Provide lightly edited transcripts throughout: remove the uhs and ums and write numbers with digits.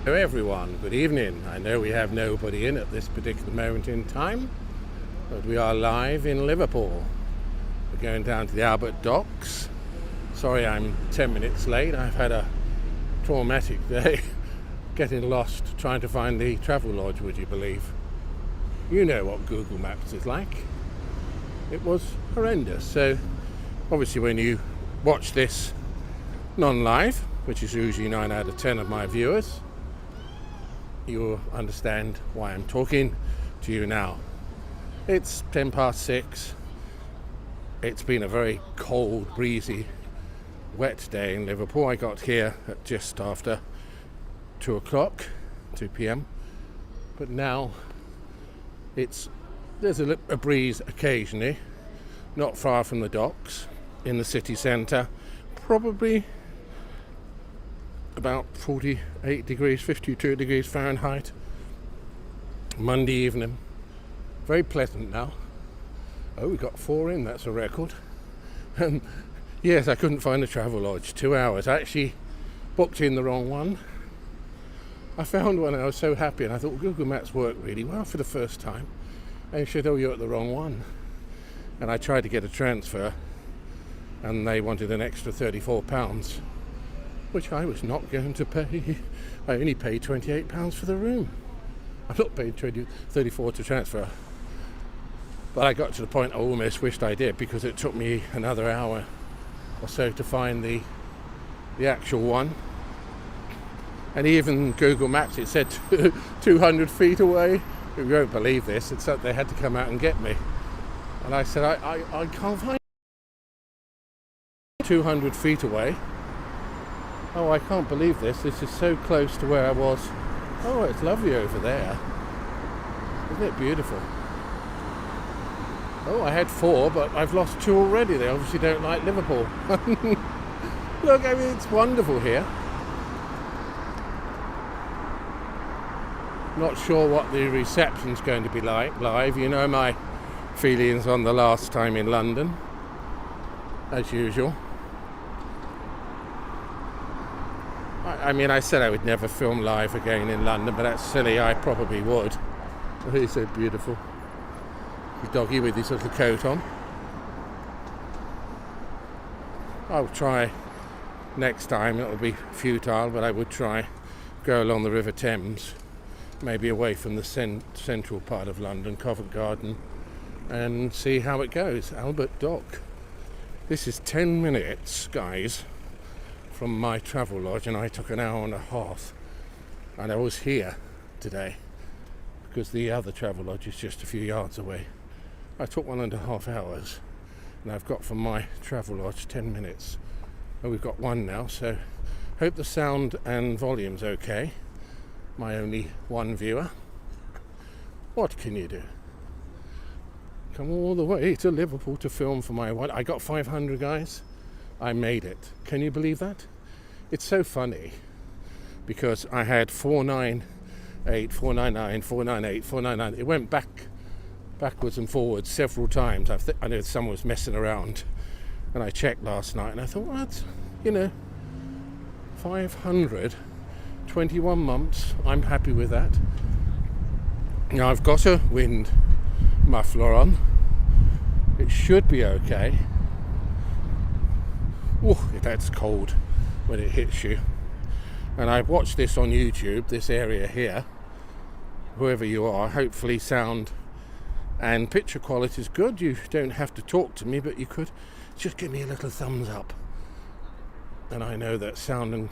Hello everyone, good evening. I know we have nobody in at this particular moment in time, but we are live in Liverpool. We're going down to the Albert Docks. Sorry I'm 10 minutes late. I've had a traumatic day getting lost trying to find the travel lodge, would you believe? You know what Google Maps is like. It was horrendous. So obviously when you watch this non-live, which is usually 9 out of 10 of my viewers, you'll understand why I'm talking to you now. It's 10 past 6. It's been a very cold, breezy, wet day in Liverpool. I got here at just after 2 p.m. But now there's a breeze occasionally, not far from the docks, in the city centre, probably about 48 degrees, 52 degrees Fahrenheit. Monday evening. Very pleasant now. Oh, we got 4 in, that's a record. Yes, I couldn't find a travel lodge. 2 hours. I actually booked in the wrong one. I found one and I was so happy, and I thought Google Maps worked really well for the first time. And it said, oh, you're at the wrong one. And I tried to get a transfer and they wanted an extra £34. Which I was not going to pay. I only paid £28 for the room. I'm not paying $34 to transfer. But I got to the point I almost wished I did, because it took me another hour or so to find the actual one. And even Google Maps, it said 200 feet away. You won't believe this, except they had to come out and get me. And I said, I can't find 200 feet away. Oh, I can't believe this. This is so close to where I was. Oh, it's lovely over there. Isn't it beautiful? Oh, I had 4, but I've lost 2 already. They obviously don't like Liverpool. Look, I mean, it's wonderful here. Not sure what the reception's going to be like live. You know my feelings on the last time in London, as usual. I mean, I said I would never film live again in London, but that's silly. I probably would. Oh, he's so beautiful. The doggy with his little coat on. I'll try next time. It'll be futile, but I would try go along the River Thames, maybe away from the central part of London, Covent Garden, and see how it goes. Albert Dock. This is 10 minutes, guys, from my travel lodge, and I took an hour and a half, and I was here today because the other travel lodge is just a few yards away. I took 1.5 hours, and I've got from my travel lodge 10 minutes, and we've got 1 now, so hope the sound and volume's okay. My only 1 viewer. What can you do? Come all the way to Liverpool to film for my one. I got 500, guys. I made it. Can you believe that? It's so funny because I had 498, 499, 498, 499. It went backwards and forwards several times. I know someone was messing around, and I checked last night and I thought, well, that's, 500, 21 months. I'm happy with that. Now I've got a wind muffler on. It should be okay. Oh, that's cold when it hits you. And I've watched this on YouTube, this area here. Whoever you are, hopefully sound and picture quality is good. You don't have to talk to me, but you could just give me a little thumbs up. And I know that sound and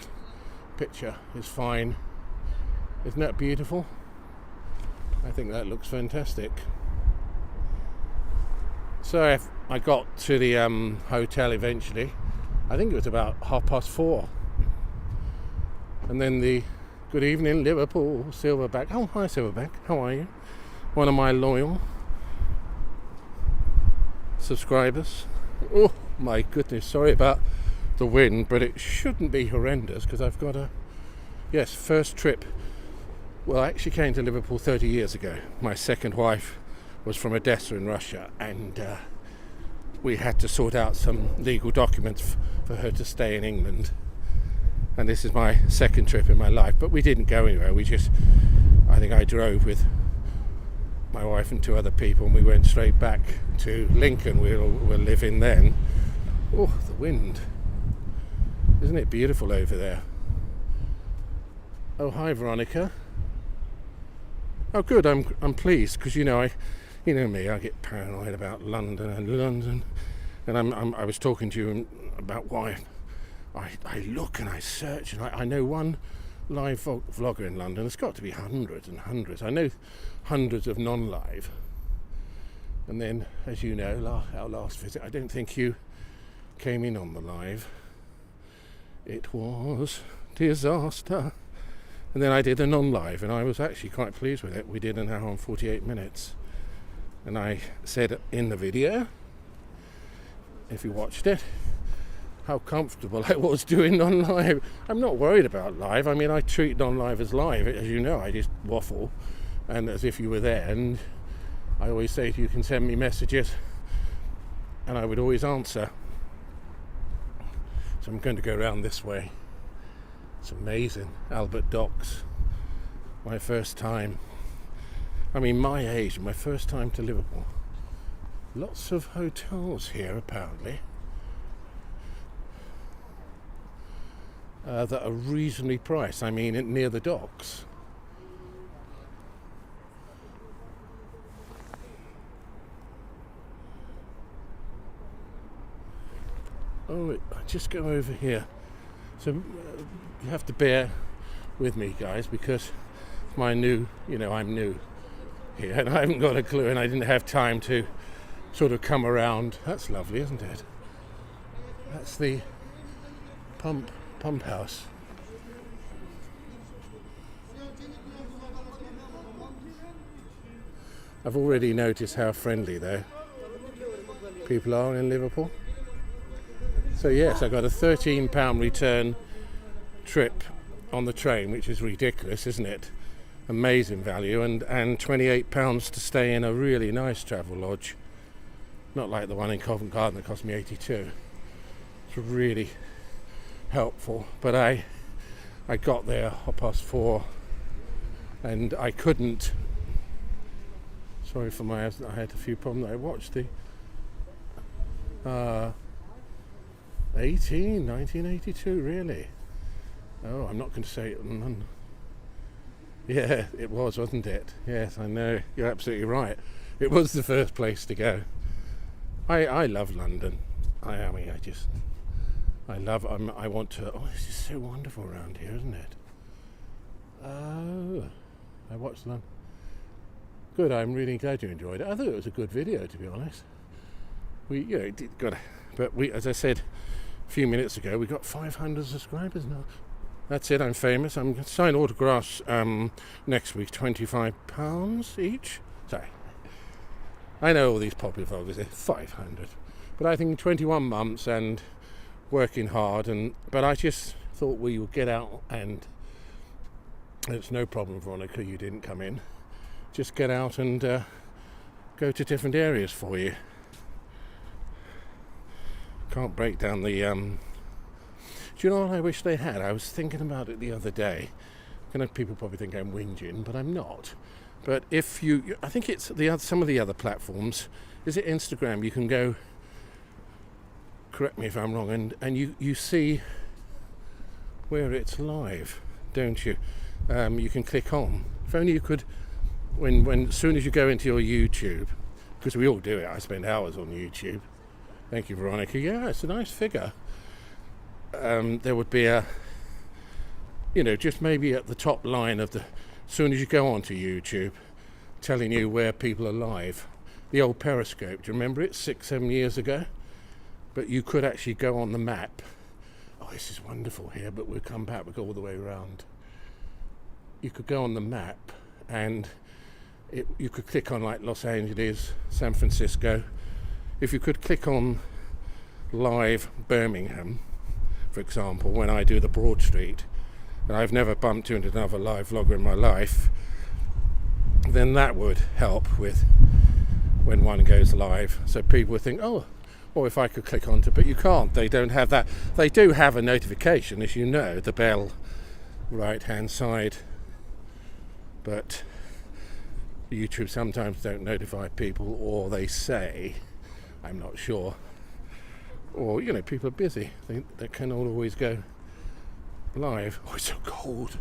picture is fine. Isn't that beautiful? I think that looks fantastic. So I got to the hotel eventually. I think it was about 4:30. And then the good evening Liverpool, Silverback. Oh, hi Silverback, how are you? One of my loyal subscribers. Oh my goodness, sorry about the wind, but it shouldn't be horrendous because I've got first trip. Well, I actually came to Liverpool 30 years ago. My second wife was from Odessa in Russia, and we had to sort out some legal documents for her to stay in England. and this is my second trip in my life. But we didn't go anywhere. I think I drove with my wife and 2 other people, and we went straight back to Lincoln. We were living then. Oh, the wind. Isn't it beautiful over there? Oh, hi, Veronica. Oh, good. I'm pleased, because you know me. I get paranoid about London, and I was talking to you about why I look and I search, and I know one live vlogger in London. There's got to be hundreds and hundreds. I know hundreds of non-live. And then, as you know, our last visit, I don't think you came in on the live. It was disaster. And then I did a non-live, and I was actually quite pleased with it. We did an hour and 48 minutes. And I said in the video, if you watched it, how comfortable I was doing non-live. I'm not worried about live. I mean, I treat non-live as live. As you know, I just waffle, and as if you were there. And I always say to you, can send me messages, and I would always answer. So I'm going to go around this way. It's amazing. Albert Docks. My first time. I mean, my age, my first time to Liverpool. Lots of hotels here, apparently, that are reasonably priced. I mean, near the docks. Oh, I just go over here. So you have to bear with me, guys, because I'm new here, and I haven't got a clue, and I didn't have time to sort of come around. That's lovely, isn't it? That's the pump house. I've already noticed how friendly, though, people are in Liverpool. So yes, I got a £13 return trip on the train, which is ridiculous, isn't it? Amazing value, and £28 to stay in a really nice travel lodge, not like the one in Covent Garden that cost me £82. It's really helpful. But I got there 4:30, and I couldn't. Sorry for I had a few problems. I watched the 1982, really. Oh, I'm not going to say it. Yeah, it was, wasn't it? Yes, I know. You're absolutely right. It was the first place to go. I love London. I want to. Oh, this is so wonderful around here, isn't it? Oh, I watched London. Good. I'm really glad you enjoyed it. I thought it was a good video, to be honest. As I said a few minutes ago, we got 500 subscribers now. That's it. I'm famous. I'm going to sign autographs next week. £25 each. Sorry. I know all these popular vloggers. They're 500, but I think 21 months and working hard. But I just thought we would get out, and it's no problem, Veronica. You didn't come in. Just get out and go to different areas for you. Can't break down the. Do you know what I wish they had? I was thinking about it the other day. I know people probably think I'm whinging, but I'm not. But if I think it's some of the other platforms. Is it Instagram? You can go. Correct me if I'm wrong, and you see where it's live, don't you? You can click on. If only you could. When as soon as you go into your YouTube, because we all do it. I spend hours on YouTube. Thank you, Veronica. Yeah, it's a nice figure. There would be just maybe at the top line of as soon as you go onto YouTube, telling you where people are live. The old Periscope, do you remember it? 6-7 years ago? But you could actually go on the map. Oh, this is wonderful here, but we'll come back, we'll go all the way around. You could go on the map, and you could click on like Los Angeles, San Francisco. If you could click on live Birmingham, for example, when I do the Broad Street, and I've never bumped into another live vlogger in my life, then that would help with when one goes live. So people would think, oh, or if I could click onto, but you can't. They don't have that. They do have a notification, as you know, the bell right hand side, but YouTube sometimes don't notify people, or they say, I'm not sure, or people are busy, they cannot always go live. Oh, it's so cold.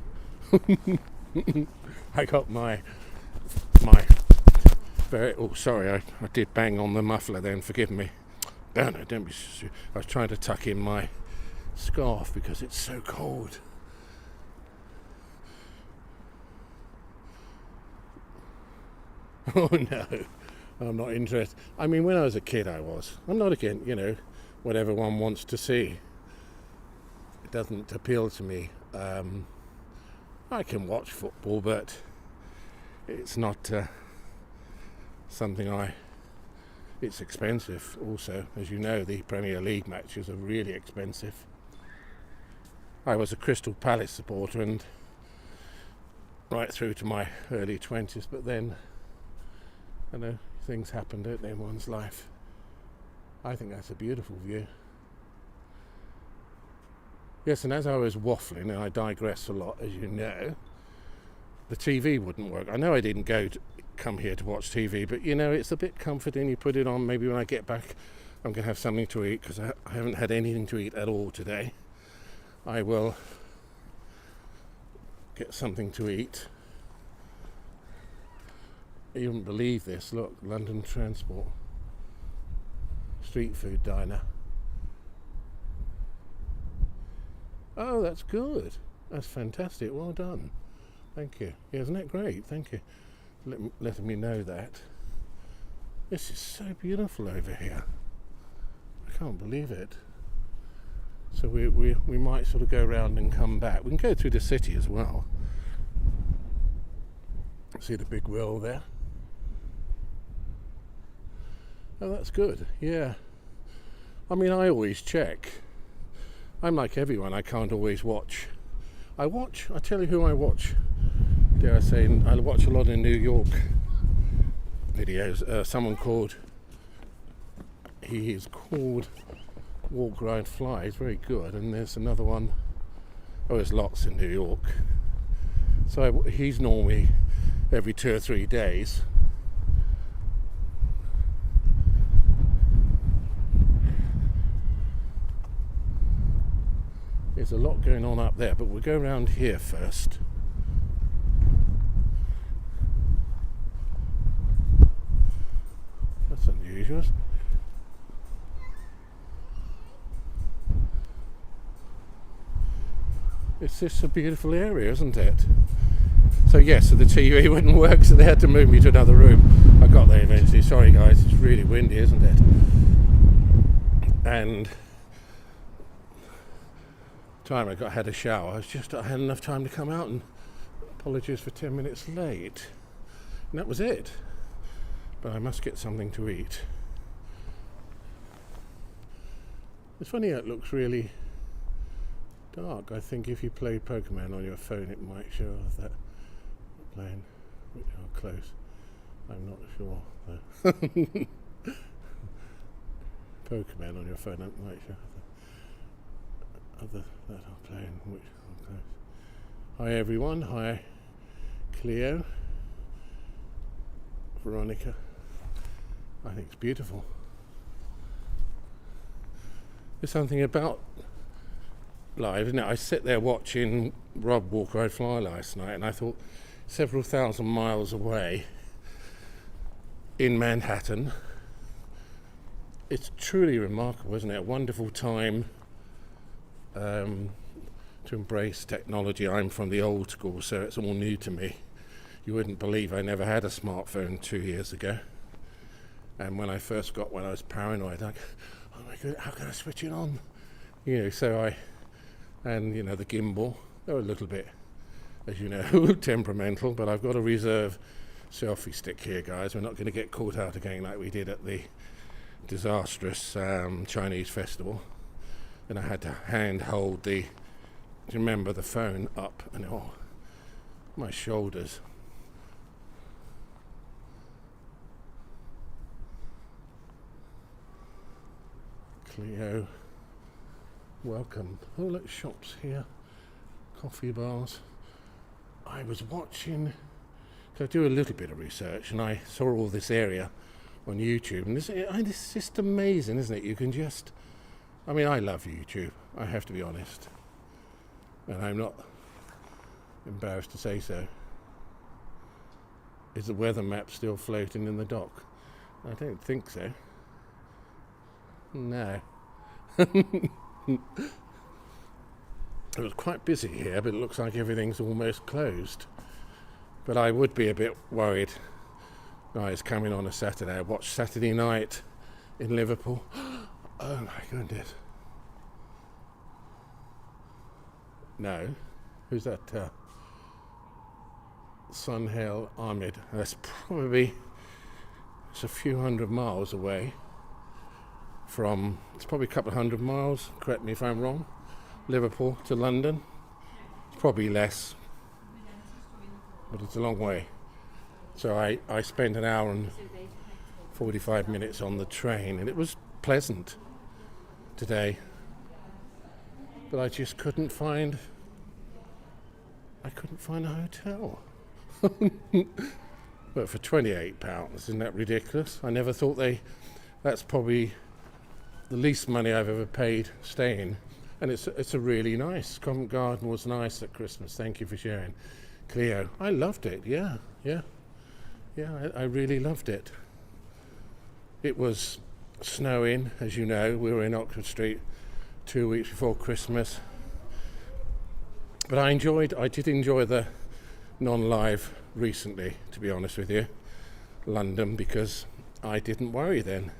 I got my very, oh sorry, I did bang on the muffler then, forgive me. No, don't be I was trying to tuck in my scarf because it's so cold. Oh no, I'm not interested. I mean, when I was a kid I was. I'm not against, what everyone wants to see. It doesn't appeal to me. I can watch football, but it's not something it's expensive also. As you know, the Premier League matches are really expensive. I was a Crystal Palace supporter and right through to my early 20s, but then, things happen, don't they, in one's life. I think that's a beautiful view. Yes, and as I was waffling, and I digress a lot, as you know, the TV wouldn't work. I know I didn't come here to watch TV, but it's a bit comforting. You put it on. Maybe when I get back, I'm going to have something to eat, because I haven't had anything to eat at all today. I will get something to eat. You wouldn't believe this. Look, London Transport. Street food diner. Oh, that's good. That's fantastic. Well done. Thank you. Yeah, isn't that great? Thank you for letting me know that. This is so beautiful over here. I can't believe it. So we might sort of go around and come back. We can go through the city as well. See the big wheel there? Oh, that's good. Yeah. I mean, I always check. I'm like everyone. I can't always watch. I tell you who I watch. Dare I say, I watch a lot in New York videos. Someone he is called Walk, Ride, Fly. He's very good. And there's another one. Oh, there's lots in New York. So he's normally every 2 or 3 days. There's a lot going on up there, but we'll go around here first. That's unusual. It's just a beautiful area, isn't it? So yes, so the TV wouldn't work, so they had to move me to another room. I got there eventually. Sorry guys, it's really windy, isn't it? And time I had a shower. I had enough time to come out, and apologies for 10 minutes late. And that was it. But I must get something to eat. It's funny how it looks really dark. I think if you play Pokemon on your phone, it might show that playing, which are close. I'm not sure. Pokemon on your phone, it might show other that are playing, which are close. Hi everyone. Hi Cleo. Veronica. I think it's beautiful. There's something about live, isn't it? I sit there watching Rob Walk, Ride, Fly last night, and I thought, several thousand miles away in Manhattan, it's truly remarkable, isn't it? A wonderful time to embrace technology. I'm from the old school, so it's all new to me. You wouldn't believe I never had a smartphone 2 years ago. And when I first got one, I was paranoid. Like, oh my God, how can I switch it on? So the gimbal, they're a little bit, as you know, temperamental, but I've got a reserve selfie stick here, guys. We're not going to get caught out again like we did at the disastrous Chinese festival. And I had to hand hold the phone up, and my shoulders. Cleo, welcome. Oh, look, shops here, coffee bars. I was watching, so I do a little bit of research, and I saw all this area on YouTube, and this is just amazing, isn't it? You can just, I mean, I love YouTube, I have to be honest, and I'm not embarrassed to say so. Is the weather map still floating in the dock? I don't think so. No. It was quite busy here, but it looks like everything's almost closed. But I would be a bit worried. Oh, it's coming on a Saturday. I watched Saturday Night in Liverpool. Oh my goodness. No. Who's that? Sunhail Ahmed. That's probably, it's a few hundred miles away from, it's probably a couple of hundred miles, correct me if I'm wrong, Liverpool to London. It's probably less, but it's a long way. So I spent an hour and 45 minutes on the train, and it was pleasant today, but I just couldn't find a hotel. But for £28, isn't that ridiculous? I never thought that's probably the least money I've ever paid staying, and it's a really nice. Covent Garden was nice at Christmas. Thank you for sharing, Cleo. I loved it. Yeah. I really loved it. It was snowing, as you know. We were in Oxford Street 2 weeks before Christmas, but I did enjoy the non-live recently, to be honest with you, London, because I didn't worry then.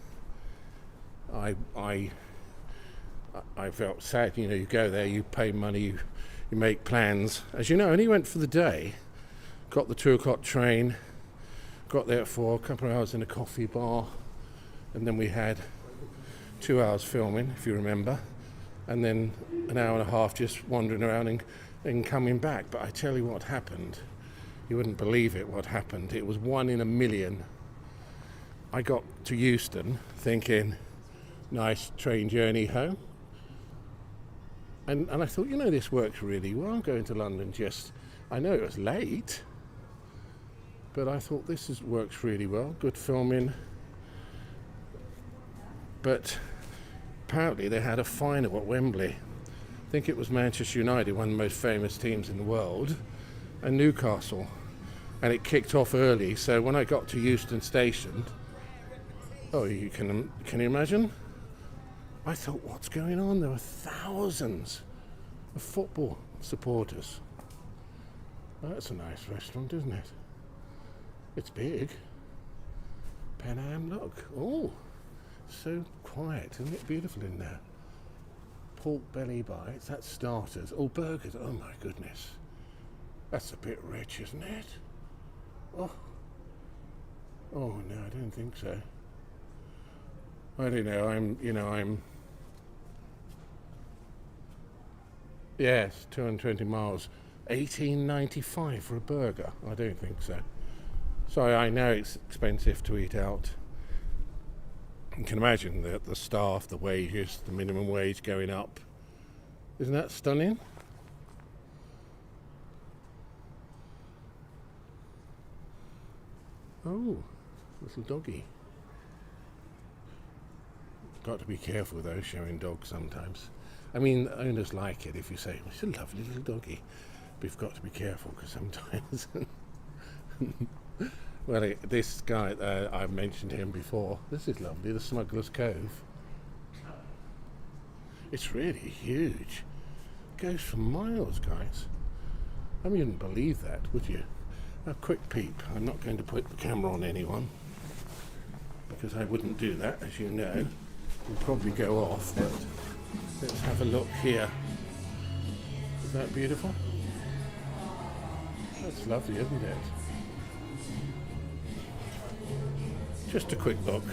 I felt sad. You know, you go there, you pay money, you make plans. As you know, I only went for the day, got the 2 o'clock train, got there at 4, a couple of hours in a coffee bar, and then we had 2 hours filming, if you remember, and then an hour and a half just wandering around and coming back. But I tell you what happened. You wouldn't believe it, what happened. It was 1 in a million. I got to Euston thinking, nice train journey home. And I thought, you know, this works really well. I'm going to London I know it was late, but I thought works really well. Good filming. But apparently they had a final at Wembley. I think it was Manchester United, one of the most famous teams in the world, and Newcastle, and it kicked off early. So when I got to Euston Station, you can you imagine? I thought, what's going on? There were thousands of football supporters. That's a nice restaurant, isn't it? It's big. Pan Am, look. Oh, so quiet. Isn't it beautiful in there? Pork belly bites, that's starters. Oh, burgers. Oh my goodness. That's a bit rich, isn't it? Oh no, I don't think so. I don't know. I'm. Yes, 220 miles. $18.95 for a burger. I don't think so. So I know it's expensive to eat out. You can imagine the staff, the wages, the minimum wage going up. Isn't that stunning? Oh, little doggy. Got to be careful though, showing dogs sometimes. I mean, owners like it if you say, it's a lovely little doggy. But you've got to be careful because sometimes... Well, this guy, I've mentioned him before. This is lovely, the Smuggler's Cove. It's really huge. It goes for miles, guys. I mean, you wouldn't believe that, would you? A quick peep. I'm not going to put the camera on anyone because I wouldn't do that, as you know. It'll probably go off, but let's have a look here. Is that beautiful? That's lovely, isn't it? Just a quick look.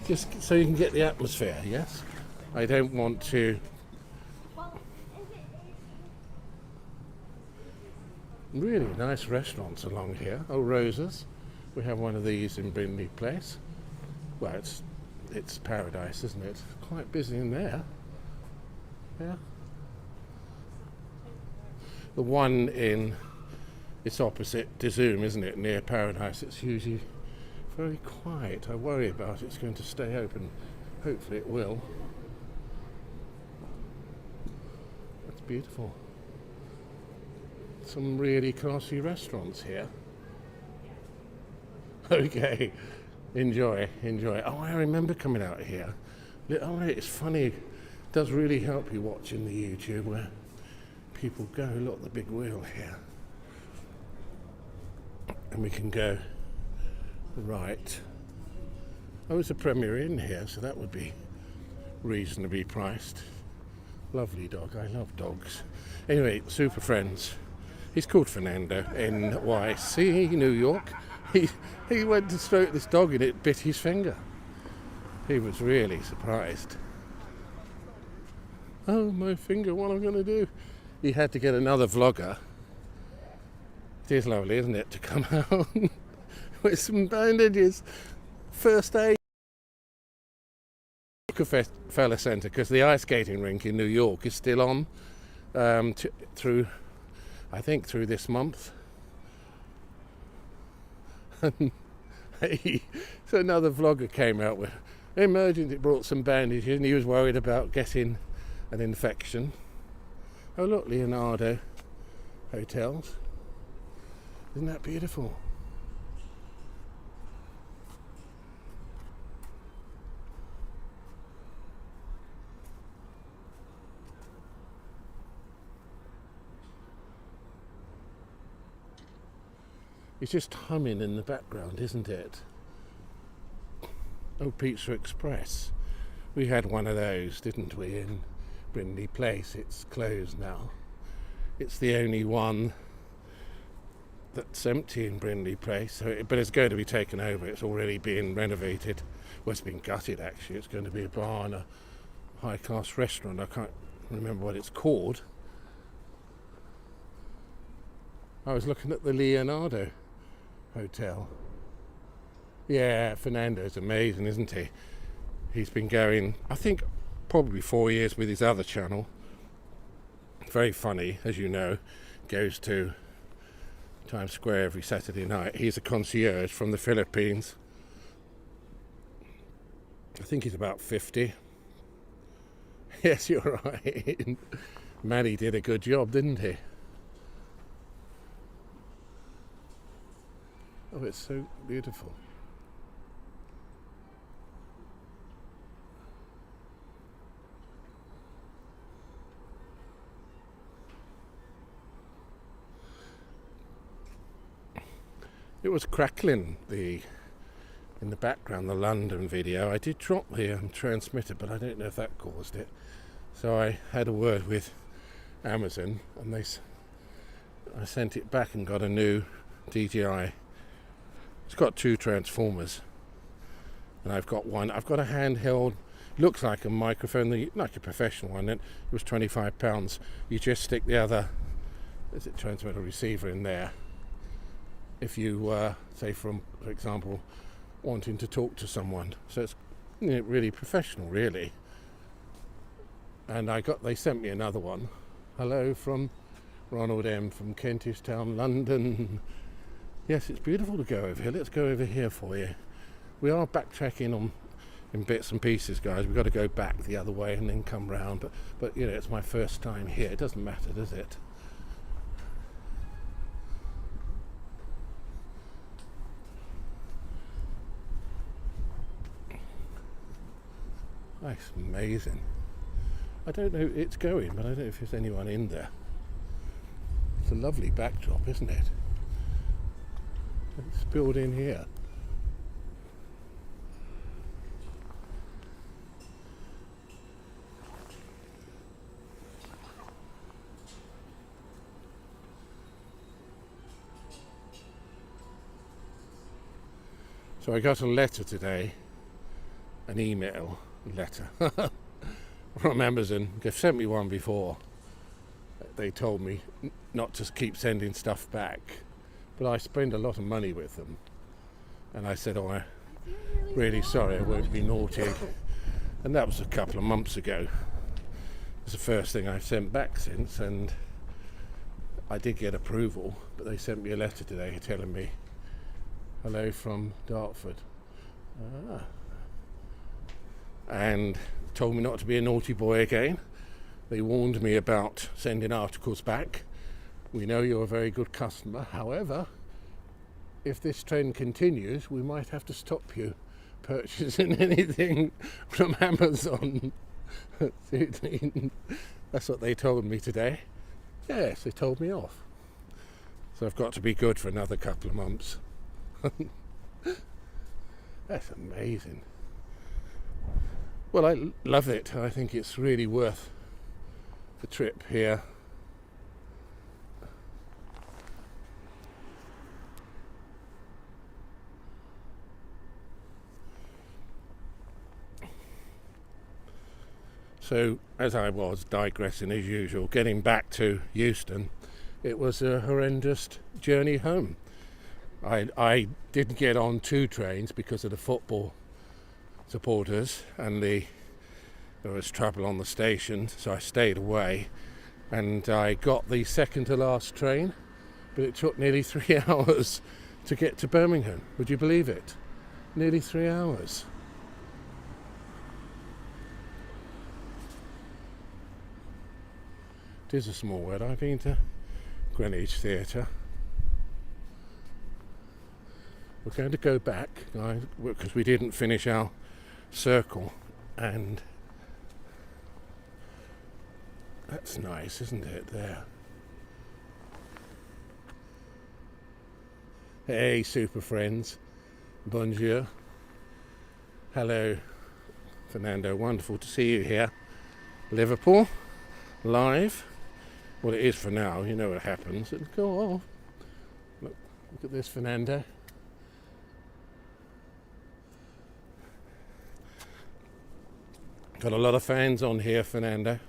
Just so you can get the atmosphere, yes? I don't want to... Really nice restaurants along here. Oh, Rosa's. We have one of these in Brindley Place. Well, it's it's paradise, isn't it? Quite busy in there. Yeah. The one in, it's opposite Dizoom, isn't it? Near Paradise. It's usually very quiet. I worry about it's going to stay open. Hopefully it will. That's beautiful. Some really classy restaurants here. Okay, enjoy. Oh, I remember coming out here. Oh, it's funny. It does really help you watching the YouTube where people go. Look, the big wheel here. And we can go right. Oh, it's a Premier Inn here, so that would be reasonably priced. Lovely dog. I love dogs. Anyway, super friends. He's called Fernando, NYC, New York. He went to stroke this dog and it bit his finger. He was really surprised. Oh, my finger, what am I going to do? He had to get another vlogger. It is lovely, isn't it, to come out with some bandages. First aid. Rockefeller Centre, because the ice skating rink in New York is still on through this month. So another vlogger came out with emergency, brought some bandages, and he was worried about getting an infection. Oh look, Leonardo Hotels. Isn't that beautiful? It's just humming in the background, isn't it? Oh, Pizza Express. We had one of those, didn't we, in Brindley Place. It's closed now. It's the only one that's empty in Brindley Place, but it's going to be taken over. It's already being renovated. Well, it's been gutted, actually. It's going to be a bar and a high-class restaurant. I can't remember what it's called. I was looking at the Leonardo Hotel. Yeah, Fernando's amazing, isn't he? He's been going, I think, probably 4 years with his other channel. Very funny, as you know. Goes to Times Square every Saturday night. He's a concierge from the Philippines. I think he's about 50. Yes, you're right. Maddie did a good job, didn't he? Oh, it's so beautiful. It was crackling in the background, the London video. I did drop the transmitter, but I don't know if that caused it. So I had a word with Amazon, and I sent it back and got a new DJI. It's got 2 transformers, and I've got one. I've got a handheld, looks like a microphone, like a professional one. It was £25. You just stick the other, transmitter receiver in there. If you, say, for example, wanting to talk to someone, so it's really professional, really. And they sent me another one. Hello from Ronald M from Kentish Town, London. Yes, it's beautiful to go over here. Let's go over here for you. We are backtracking in bits and pieces, guys. We've got to go back the other way and then come round. But it's my first time here. It doesn't matter, does it? Oh, it's amazing. I don't know, it's going, but I don't know if there's anyone in there. It's a lovely backdrop, isn't it? It's built in here. So I got a letter today, an email letter from Amazon. They've sent me one before. They told me not to keep sending stuff back, but I spend a lot of money with them, and I said, really sorry, I won't be naughty. And that was a couple of months ago. It's the first thing I've sent back since, and I did get approval, but they sent me a letter today telling me, hello from Dartford. And told me not to be a naughty boy again. They warned me about sending articles back. We know you're a very good customer. However, if this trend continues, we might have to stop you purchasing anything from Amazon. That's what they told me today. Yes, they told me off. So I've got to be good for another couple of months. That's amazing. Well, I love it. I think it's really worth the trip here. So, as I was digressing as usual, getting back to Euston, it was a horrendous journey home. I didn't get on 2 trains because of the football supporters, and there was trouble on the station, so I stayed away, and I got the second to last train, but it took nearly 3 hours to get to Birmingham. Would you believe it? Nearly 3 hours. It is a small world. I've been to Greenwich Theatre. We're going to go back, guys, because we didn't finish our circle, and that's nice, isn't it, there? Hey, super friends. Bonjour. Hello, Fernando. Wonderful to see you here. Liverpool, live. Well, it is for now. You know what happens. It'll go off. Look at this, Fernando. Got a lot of fans on here, Fernando. I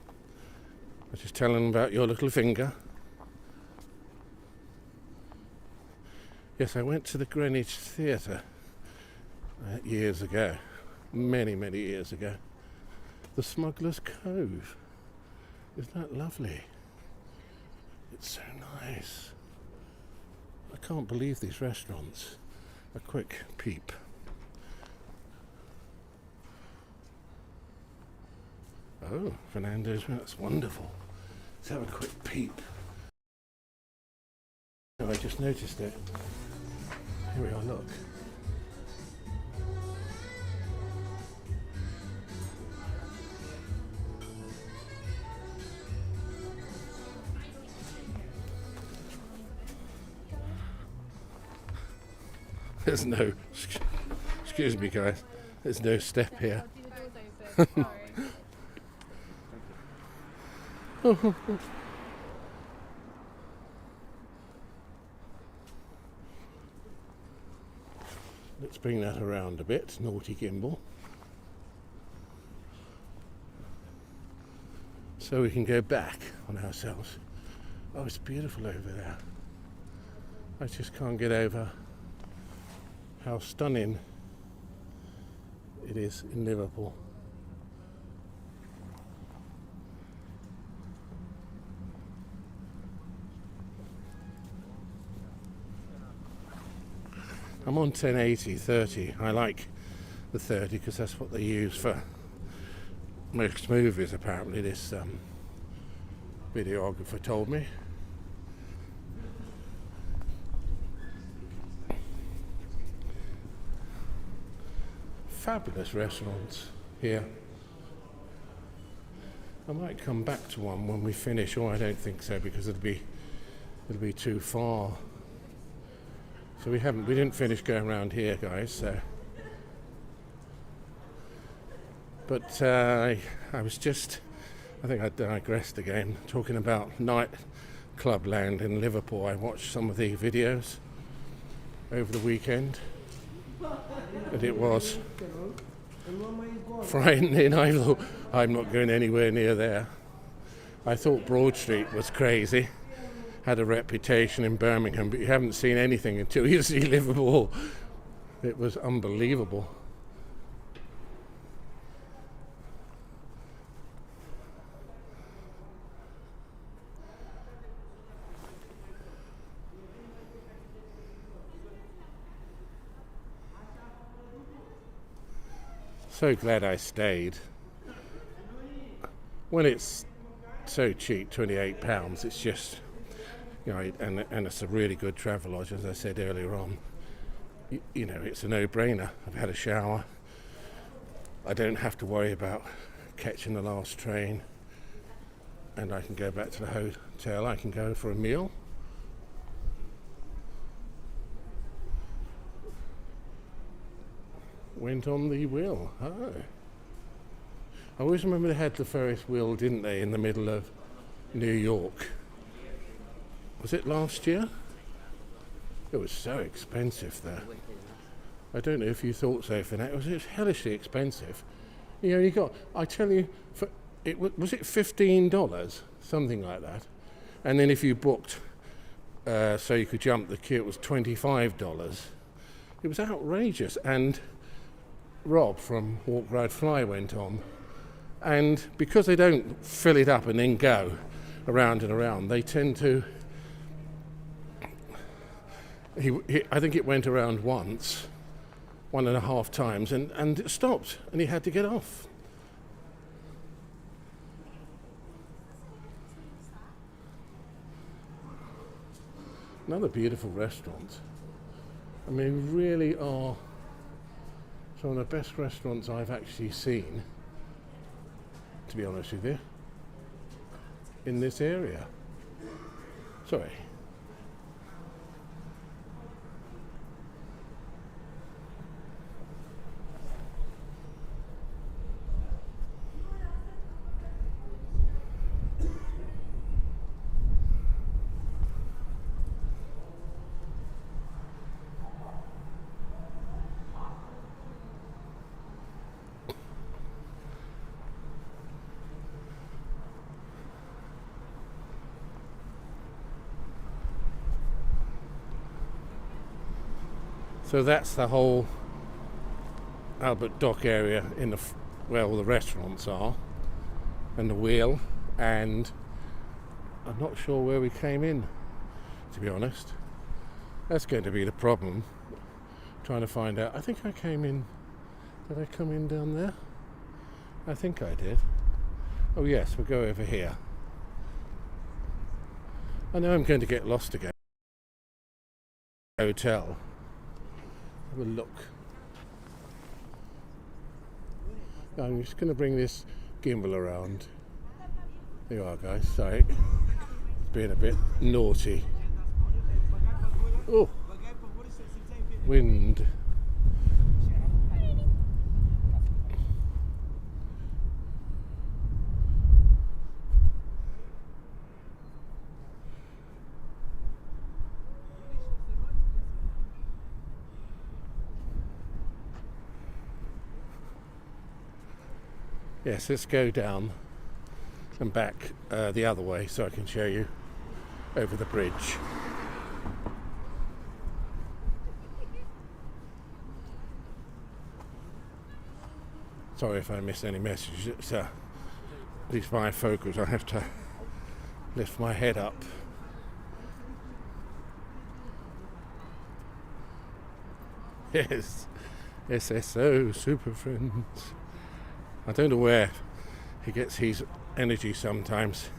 was just telling them about your little finger. Yes, I went to the Greenwich Theatre years ago. Many, many years ago. The Smuggler's Cove. Isn't that lovely? It's so nice. I can't believe these restaurants. A quick peep. Oh, Fernando's, that's wonderful. Let's have a quick peep. Oh, I just noticed it. Here we are, look. There's no, excuse me guys, there's no step here. Let's bring that around a bit, naughty gimbal. So we can go back on ourselves. Oh, it's beautiful over there. I just can't get over how stunning it is in Liverpool. I'm on 1080/30. I like the 30 because that's what they use for most movies, apparently, this videographer told me. Fabulous restaurants here. I might come back to one when we finish, or I don't think so, because it'll be too far. So we didn't finish going around here, guys. So, but I think I digressed again, talking about nightclub land in Liverpool. I watched some of the videos over the weekend, and it was frightening. I thought, I'm not going anywhere near there. I thought Broad Street was crazy, had a reputation in Birmingham, but you haven't seen anything until you see Liverpool. It was unbelievable. So glad I stayed. When it's so cheap, £28, it's just, you know, and it's a really good travel lodge, as I said earlier on. You know, it's a no-brainer. I've had a shower. I don't have to worry about catching the last train, and I can go back to the hotel. I can go for a meal. Went on the wheel. Oh. I always remember they had the Ferris wheel, didn't they, in the middle of New York. Was it last year? It was so expensive there. I don't know if you thought so for that. It was hellishly expensive. You know, you got, I tell you, was it $15? Something like that. And then if you booked so you could jump the queue, it was $25. It was outrageous. And Rob from Walk, Ride, Fly went on. And because they don't fill it up and then go around and around, they tend to... I think it went around once, 1.5 times, and it stopped, and he had to get off. Another beautiful restaurant. I mean, really are some of the best restaurants I've actually seen, to be honest with you, in this area. Sorry. So that's the whole Albert Dock area in where all the restaurants are, and the wheel, and I'm not sure where we came in, to be honest. That's going to be the problem, trying to find out. I think I came in, did I come in down there? I think I did. Oh yes, we'll go over here. I know I'm going to get lost again. Hotel. Have a look. I'm just going to bring this gimbal around. There you are, guys. Sorry, it's being a bit naughty. Oh, wind. Yes, let's go down and back the other way so I can show you over the bridge. Sorry if I miss any messages. It's these bifocals, I have to lift my head up. Yes, SSO, Super Friends. I don't know where he gets his energy sometimes,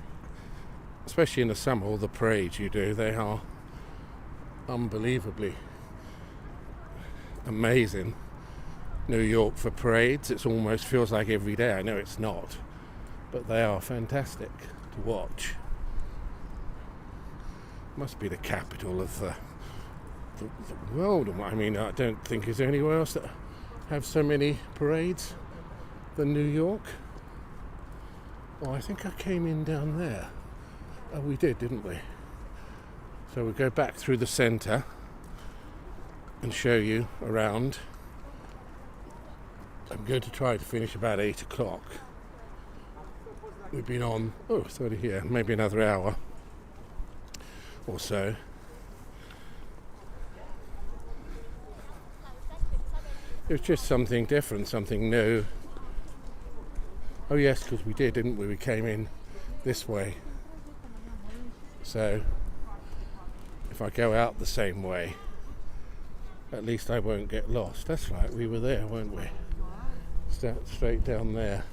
especially in the summer. All the parades you do, they are unbelievably amazing. New York for parades, it almost feels like every day. I know it's not, but they are fantastic to watch. Must be the capital of the world. I mean, I don't think there's anywhere else that have so many parades than New York. Oh, I think I came in down there. Oh, we did, didn't we? So we'll go back through the centre and show you around. I'm going to try to finish about 8 o'clock. We've been on, it's already here, maybe another hour or so. It was just something different, something new. Oh yes, because we did, didn't we? We came in this way. So if I go out the same way, at least I won't get lost. That's right, we were there, weren't we? Straight down there.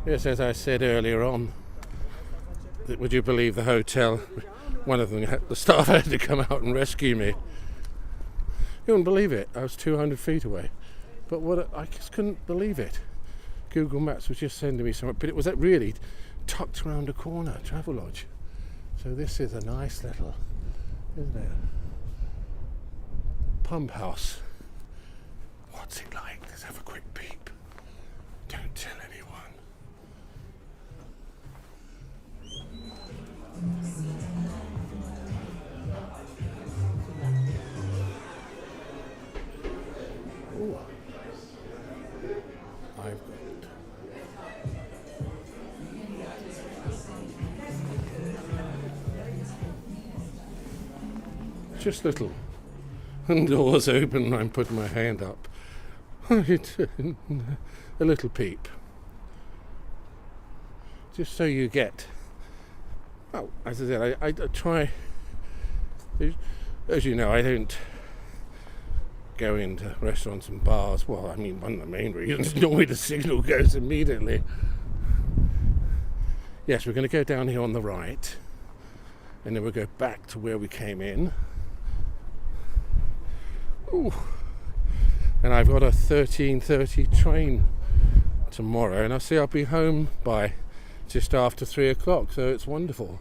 Yes, as I said earlier on, would you believe the hotel, one of them, the staff had to come out and rescue me. You wouldn't believe it, I was 200 feet away. But I just couldn't believe it. Google Maps was just sending me somewhere, but it was really tucked around a corner, Travelodge. So this is a nice little, isn't it? Pump house. What's it like? Let's have a quick peep. Don't tell anyone. Ooh. I've got just little doors open and I'm putting my hand up. A little peep. Just so you get. Oh, as I said, I try. As you know, I don't go into restaurants and bars. Well, I mean, one of the main reasons, normally the signal goes immediately. Yes, we're going to go down here on the right, and then we'll go back to where we came in. Ooh. And I've got a 13:30 train tomorrow, and I'll be home by just after 3 o'clock, so it's wonderful.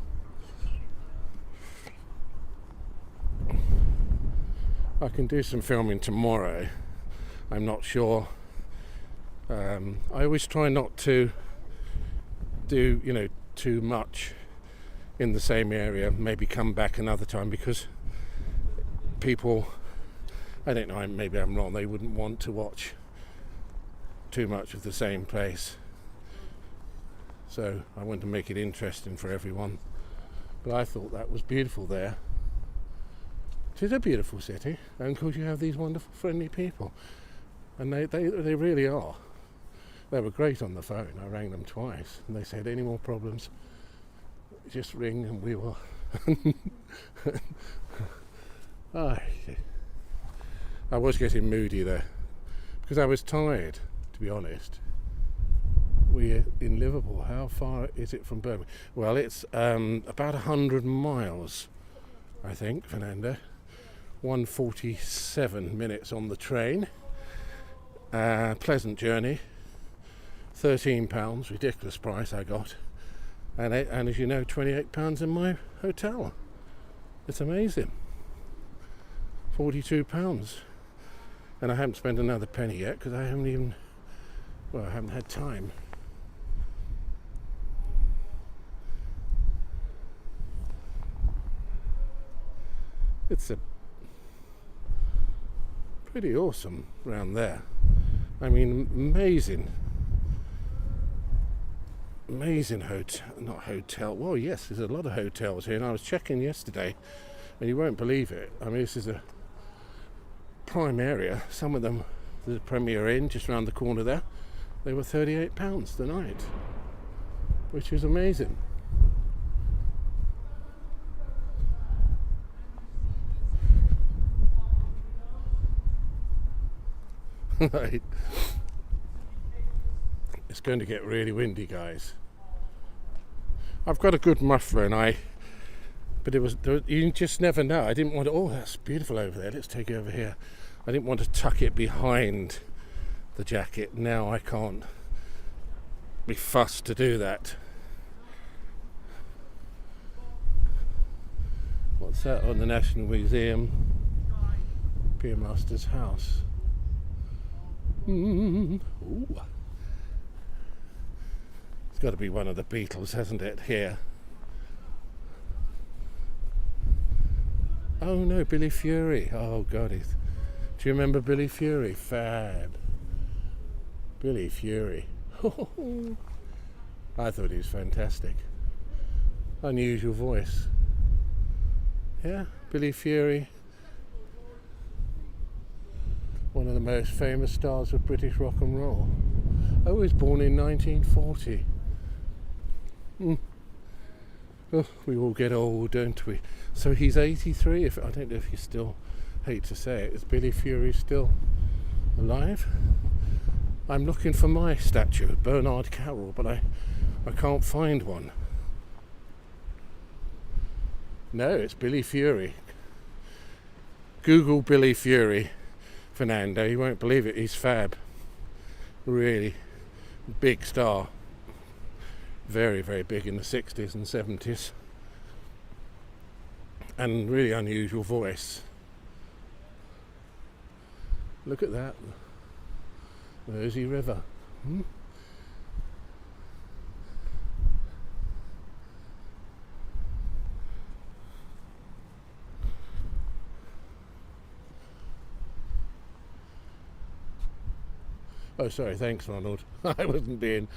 I can do some filming tomorrow. I'm not sure. I always try not to do, too much in the same area. Maybe come back another time, because people, I don't know, maybe I'm wrong, they wouldn't want to watch too much of the same place. So I want to make it interesting for everyone. But I thought that was beautiful there. It is a beautiful city, and of course you have these wonderful, friendly people, and they really are. They were great on the phone. I rang them twice, and they said, any more problems, just ring, and we will. I was getting moody there, because I was tired, to be honest. We're in Liverpool. How far is it from Birmingham? Well, it's about 100 miles, I think, Fernando. 147 minutes on the train. Pleasant journey. £13, ridiculous price I got. And as you know, £28 in my hotel. It's amazing. £42. And I haven't spent another penny yet, because I haven't had time. It's a pretty awesome round there. I mean, amazing hotel. Well, yes, there's a lot of hotels here, and I was checking yesterday, and you won't believe it. I mean, this is a prime area. Some of them, the Premier Inn just around the corner there, they were £38 the night, which is amazing. Right. It's going to get really windy, guys. I've got a good muffler, but you just never know. I didn't want to. Oh, that's beautiful over there. Let's take it over here. I didn't want to tuck it behind the jacket. Now I can't be fussed to do that. What's that on the National Museum? Pier Master's house. Ooh. It's got to be one of the Beatles, hasn't it, here? Oh no, Billy Fury. Oh God, do you remember Billy Fury? Fab. Billy Fury. I thought he was fantastic. unusual voice. Yeah, Billy Fury, one of the most famous stars of British rock and roll. I was born in 1940. Oh, we all get old, don't we? So he's 83. I don't know if he's still, hate to say it, is Billy Fury still alive? I'm looking for my statue of Bernard Carroll, but I can't find one. No, it's Billy Fury. Google Billy Fury, Fernando. You won't believe it. He's fab. Really big star. Very, very big in the 60s and 70s. And really unusual voice. Look at that. Mersey River. Oh, sorry, thanks, Ronald. I wasn't being...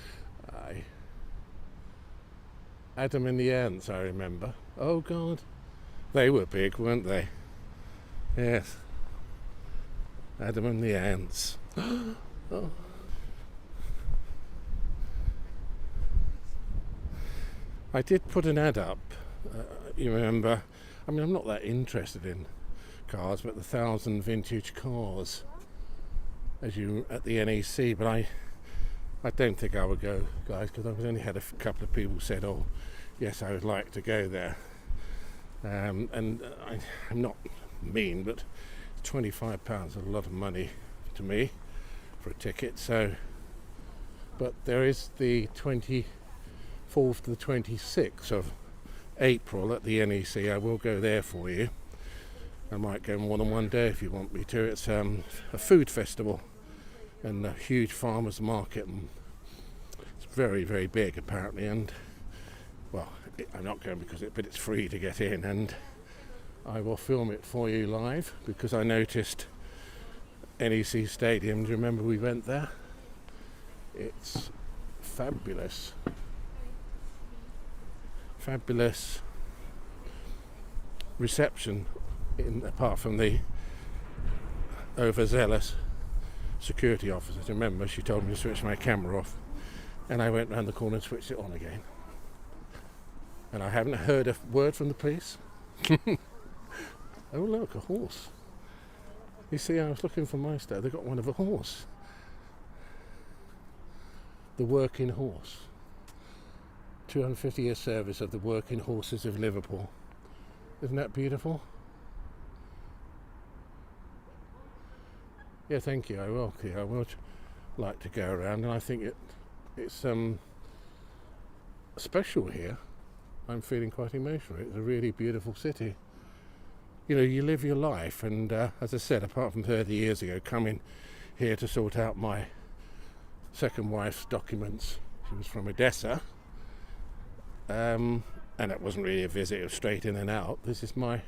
Adam and the Ants, I remember. Oh, God. They were big, weren't they? Yes. Adam and the Ants. Oh. I did put an ad up, you remember. I mean, I'm not that interested in cars, but the 1,000 vintage cars at the NEC, but I don't think I would go, guys, because I've only had a couple of people said, oh, yes, I would like to go there. And I'm not mean, but £25 is a lot of money to me for a ticket. So, but there is the 24th to the 26th of April at the NEC. I will go there for you. I might go more than one day if you want me to. It's a food festival and a huge farmers market, and it's very, very big apparently. And well, I'm not going but it's free to get in, and I will film it for you live because I noticed NEC Stadium. Do you remember we went there? It's fabulous. Fabulous reception, apart from the overzealous security officer. Remember, she told me to switch my camera off, and I went round the corner and switched it on again. And I haven't heard a word from the police. Oh, look, a horse. You see, I was looking for my stuff. They got one of a horse. The working horse. 250-year service of the working horses of Liverpool. Isn't that beautiful? Yeah, thank you. I will like to go around, and I think it's special here. I'm feeling quite emotional. It's a really beautiful city. You know, you live your life, and as I said, apart from 30 years ago, coming here to sort out my second wife's documents. She was from Odessa, and it wasn't really a visit, it was straight in and out. This is my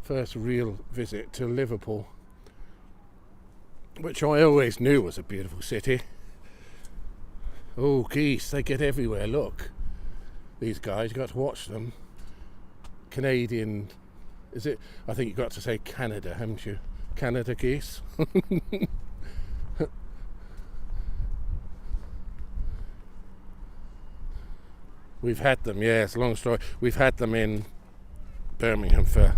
first real visit to Liverpool, which I always knew was a beautiful city. Oh, geese, they get everywhere, look. These guys, you got to watch them. Canadian, is it? I think you got to say Canada, haven't you? Canada geese. We've had them, yes, long story. We've had them in Birmingham for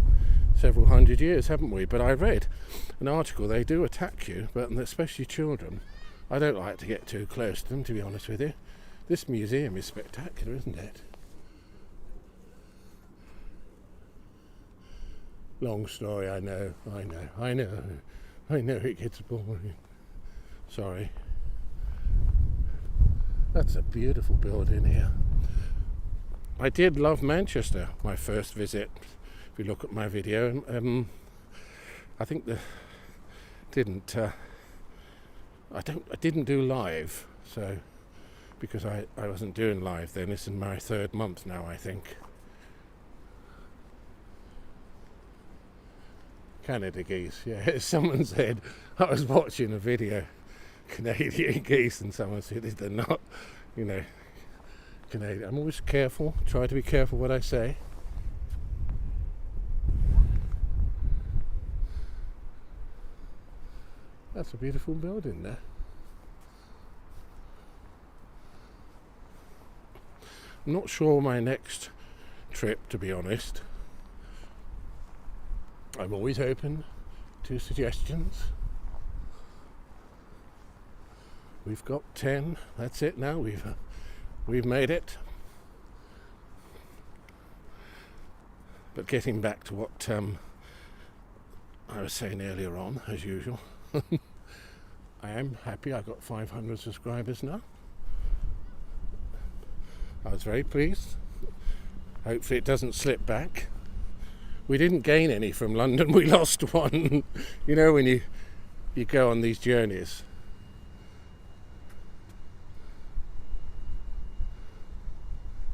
several hundred years, haven't we? But I read an article, they do attack you, but especially children. I don't like to get too close to them, to be honest with you. This museum is spectacular, isn't it? Long story, I know it gets boring. Sorry. That's a beautiful building here. I did love Manchester, my first visit. If you look at my video, I think I didn't do live, so because I wasn't doing live then. This is my third month now, I think. Canada geese, yeah. Someone said, I was watching a video, Canadian geese, and someone said they're not, Canadian. I'm always careful, try to be careful what I say. That's a beautiful building there. I'm not sure my next trip, to be honest. I'm always open to suggestions. We've got 10. That's it now. We've made it. But getting back to what I was saying earlier on, as usual, I am happy. I've got 500 subscribers now. I was very pleased. Hopefully it doesn't slip back. We didn't gain any from London. We lost one. You know, when you go on these journeys.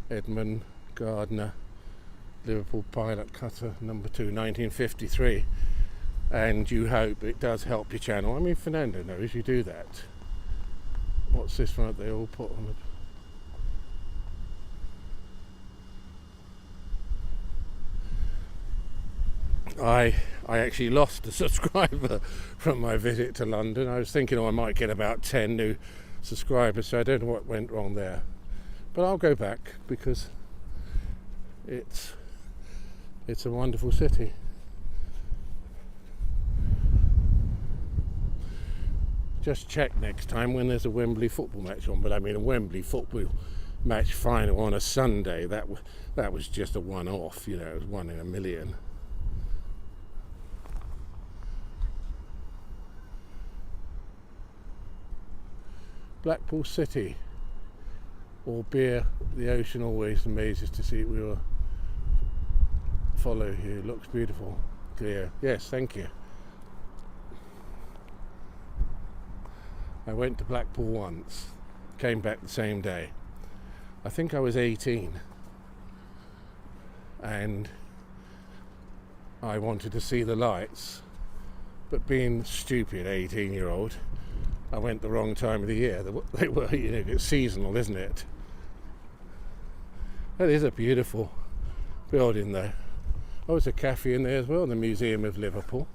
Edmund Gardner, Liverpool pilot cutter number 2, 1953. And you hope it does help your channel. I mean, Fernando knows you do that. What's this one that they all put on the... I actually lost a subscriber from my visit to London. I was thinking, I might get about 10 new subscribers, so I don't know what went wrong there. But I'll go back because it's a wonderful city. Just check next time when there's a Wembley football match on. But I mean, a Wembley football match final on a Sunday, that was just a one-off, you know, it was 1 in a million. Blackpool City, albeit the ocean always amazes to see it. We will follow here. Looks beautiful, clear. Yes, thank you. I went to Blackpool once, came back the same day. I think I was 18, and I wanted to see the lights, but being stupid 18-year-old, I went the wrong time of the year. They were, you know, it's seasonal, isn't it? That is a beautiful building though. Oh, there's a cafe in there as well, the Museum of Liverpool.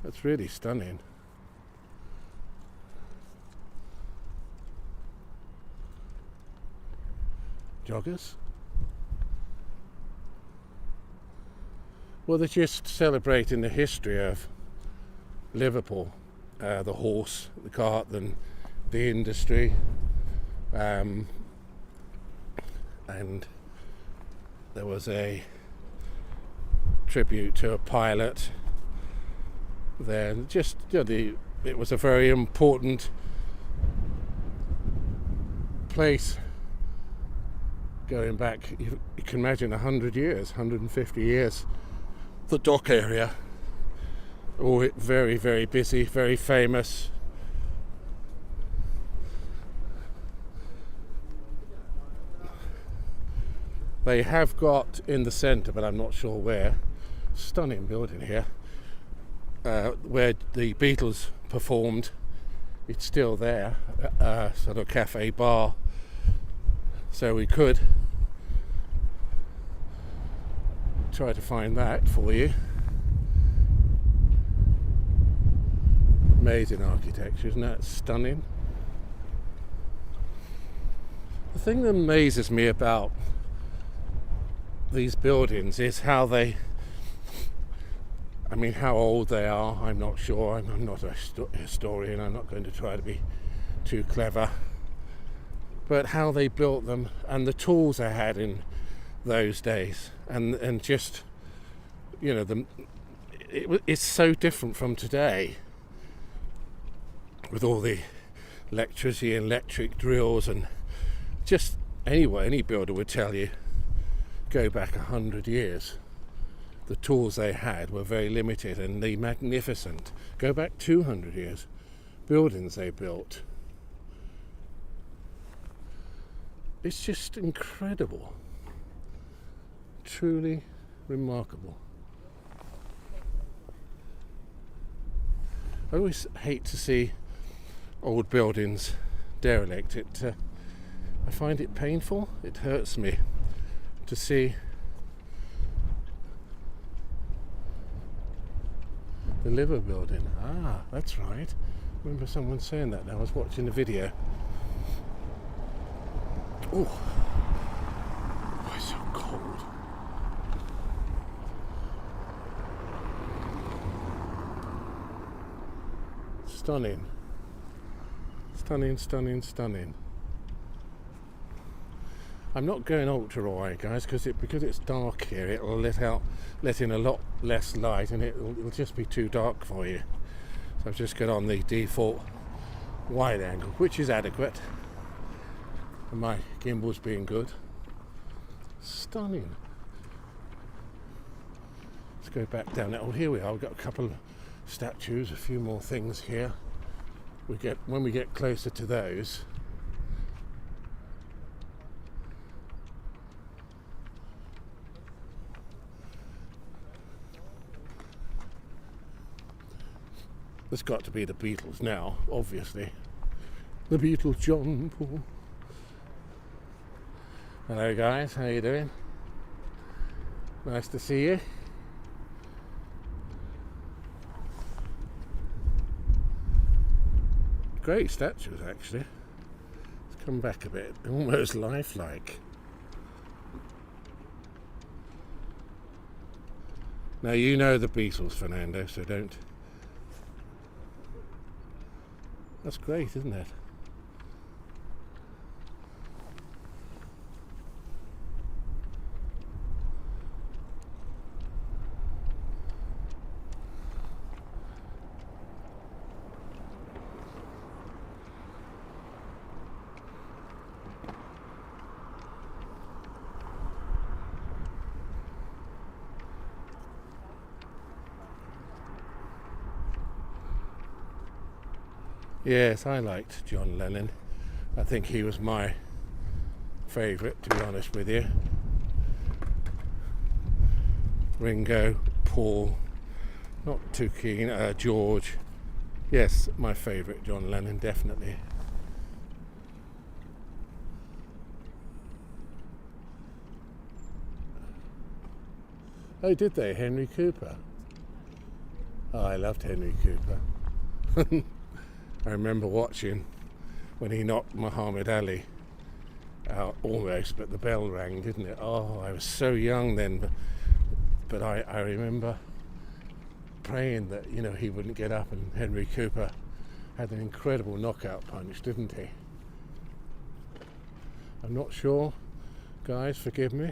That's really stunning. Joggers. Well, they're just celebrating the history of Liverpool. The horse, the cart, and the industry, and there was a tribute to a pilot there. Just, you know, it was a very important place going back. You can imagine 100 years, 150 years. The dock area. Oh, very, very busy, very famous. They have got in the centre, but I'm not sure where, stunning building here, where the Beatles performed. It's still there, sort of cafe bar. So we could try to find that for you. Amazing architecture, isn't that stunning? The thing that amazes me about these buildings is how how old they are. I'm not sure. I'm not a historian. I'm not going to try to be too clever. But how they built them and the tools they had in those days, and just, you know, it's so different from today. With all the electricity and electric drills, and just anyway, any builder would tell you, go back 100 years. The tools they had were very limited, and the magnificent, go back 200 years, buildings they built. It's just incredible. Truly remarkable. I always hate to see old buildings derelict. I find it painful. It hurts me to see the Liver building. Ah, that's right. I remember someone saying that now. I was watching the video. Oh, it's so cold. Stunning. Stunning. I'm not going ultra wide, guys, because it's dark here. It'll let in a lot less light, and it'll just be too dark for you. So I've just got on the default wide angle, which is adequate. And my gimbal's being good. Stunning. Let's go back down there. Oh, here we are. We've got a couple of statues, a few more things here. When we get closer to those, there's got to be the Beatles now, obviously. The Beatles, John Paul. Hello guys, how you doing? Nice to see you. Great statues, actually. Let's come back a bit. Almost lifelike. Now you know the Beatles, Fernando, so don't. That's great, isn't it? Yes, I liked John Lennon. I think he was my favourite, to be honest with you. Ringo, Paul, not too keen. George, yes, my favourite, John Lennon, definitely. Oh, did they? Henry Cooper? Oh, I loved Henry Cooper. I remember watching when he knocked Muhammad Ali out almost, but the bell rang, didn't it? Oh, I was so young then, but I remember praying that, he wouldn't get up, and Henry Cooper had an incredible knockout punch, didn't he? I'm not sure, guys, forgive me.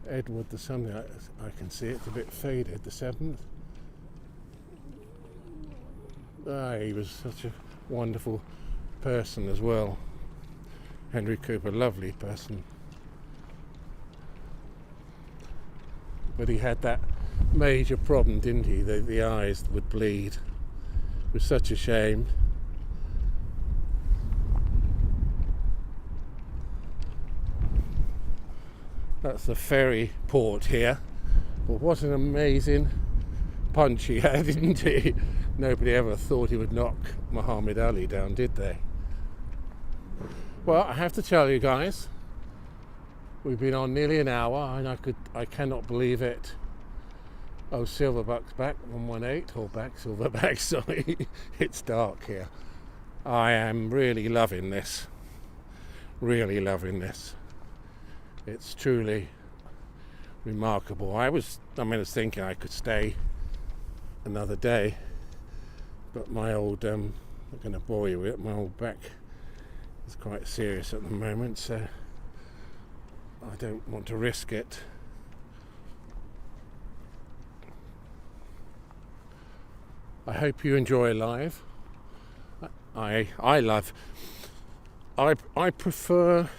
Edward the something, I can see it's a bit faded, the 7th. He was such a wonderful person as well. Henry Cooper, lovely person. But he had that major problem, didn't he? The eyes would bleed. It was such a shame. That's the ferry port here. But what an amazing punch he had, didn't he? Nobody ever thought he would knock Muhammad Ali down, did they? Well, I have to tell you guys, we've been on nearly an hour, and I cannot believe it. Oh, Silverback's back, 118, or back, Silverback, sorry. It's dark here. I am really loving this. Really loving this. It's truly remarkable. I was thinking I could stay another day, but my old, I'm not going to bore you with it, my old back is quite serious at the moment, so I don't want to risk it. I hope you enjoy live. I prefer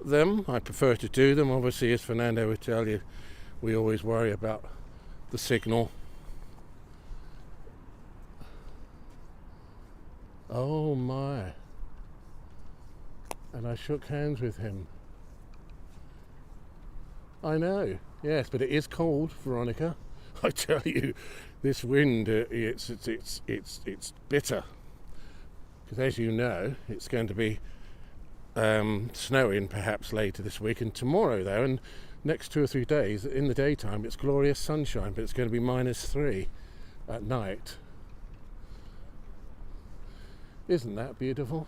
them. I prefer to do them. Obviously, as Fernando would tell you, we always worry about the signal. Oh my. And I shook hands with him. I know, yes, but it is cold, Veronica. I tell you, this wind, it's bitter. Because as you know, it's going to be snowing perhaps later this week and tomorrow though, and next 2 or 3 days in the daytime it's glorious sunshine, but it's going to be -3 at night. Isn't that beautiful?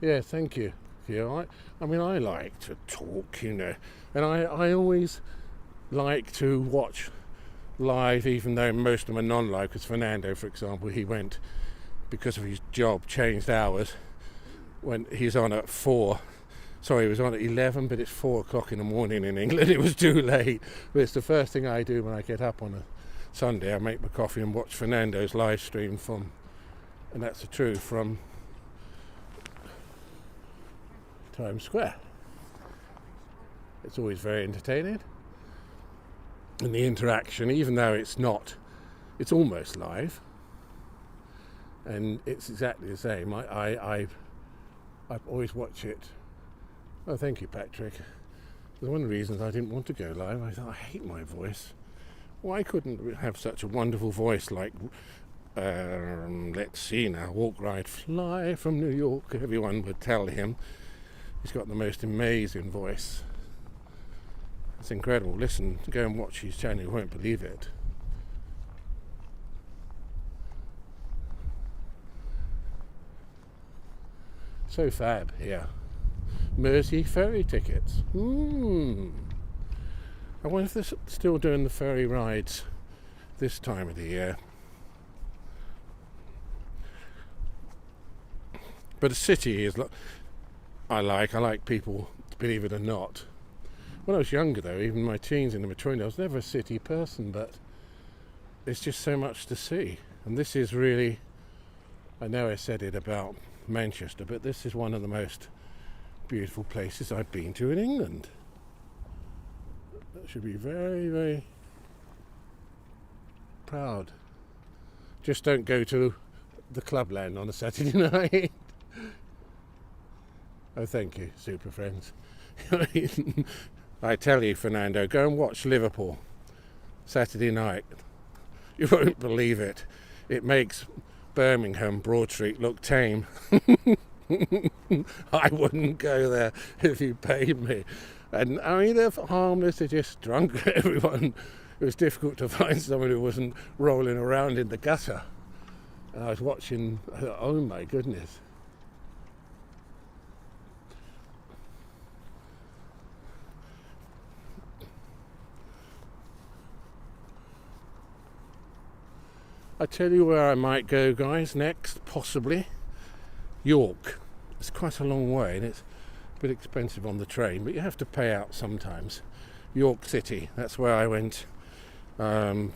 Yeah, thank you. I mean, I like to talk, and I always like to watch live, even though most of them are non-live, because Fernando, for example, he went, because of his job, changed hours. When he's on at 4, sorry, he was on at 11, but it's 4 o'clock in the morning in England. It was too late. But it's the first thing I do when I get up on a Sunday. I make my coffee and watch Fernando's live stream from, and that's the truth, from Times Square. It's always very entertaining, and the interaction, even though it's not, it's almost live, and it's exactly the same. I always watch it. Oh, thank you, Patrick. It's one of the reasons I didn't want to go live. I thought, I hate my voice. Why couldn't we have such a wonderful voice like, let's see now, walk, ride, fly from New York, everyone would tell him. He's got the most amazing voice. It's incredible. Listen, go and watch his channel, you won't believe it. So fab here. Mersey ferry tickets. I wonder if they're still doing the ferry rides this time of the year. But a city is... I like people, believe it or not. When I was younger though, even my teens into my 20s, I was never a city person, but it's just so much to see. And this is really, I know I said it about Manchester, but this is one of the most beautiful places I've been to in England. That should be very, very proud. Just don't go to the clubland on a Saturday night. Oh, thank you, super friends. I tell you, Fernando, go and watch Liverpool Saturday night. You won't believe it. It makes Birmingham, Broad Street, look tame. I wouldn't go there if you paid me. And I mean, they're harmless, they're just drunk. Everyone. It was difficult to find someone who wasn't rolling around in the gutter. And I was watching, I thought, oh my goodness. I tell you where I might go, guys, next, possibly. York. It's quite a long way and it's a bit expensive on the train, but you have to pay out sometimes. York City, that's where I went. I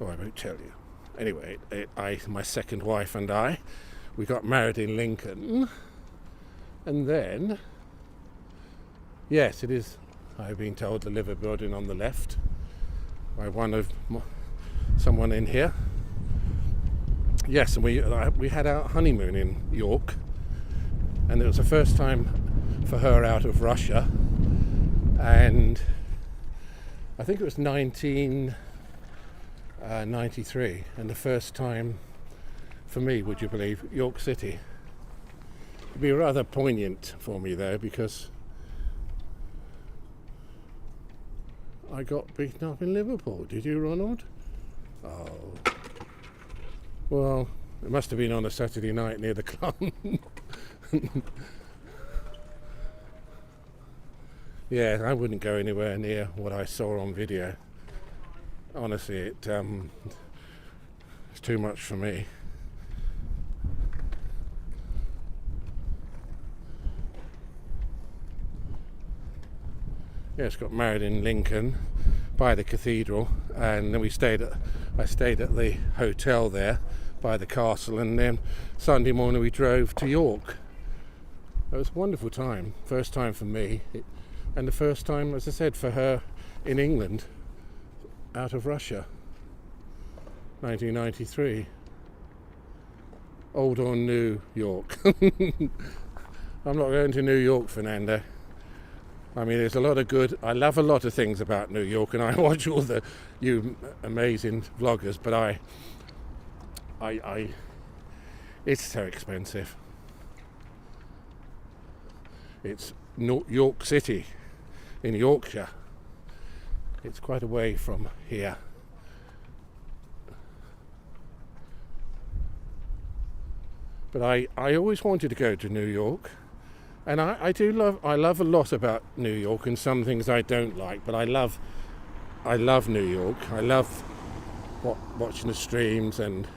won't tell you. Anyway, my second wife and I, we got married in Lincoln. And then, yes, it is, I've been told, the Liver building on the left. By someone in here. Yes, and we had our honeymoon in York, and it was the first time for her out of Russia, and I think it was 1993, and the first time for me, would you believe, York City. It'd be rather poignant for me though, because I got beaten up in Liverpool. Did you, Ronald? Oh. Well, it must have been on a Saturday night near the club. Yeah, I wouldn't go anywhere near what I saw on video. Honestly, it's too much for me. Yes, got married in Lincoln by the cathedral, and then I stayed at the hotel there by the castle, and then Sunday morning we drove to York. It was a wonderful time, first time for me, and the first time, as I said, for her in England, out of Russia, 1993. Old or new York. I'm not going to New York, Fernando. I mean, there's a lot of good. I love a lot of things about New York, and I watch all you amazing vloggers. But It's so expensive. It's York City in Yorkshire. It's quite away from here. But I always wanted to go to New York, and I love a lot about New York, and some things I don't like, but I love New York. I love watching the streams and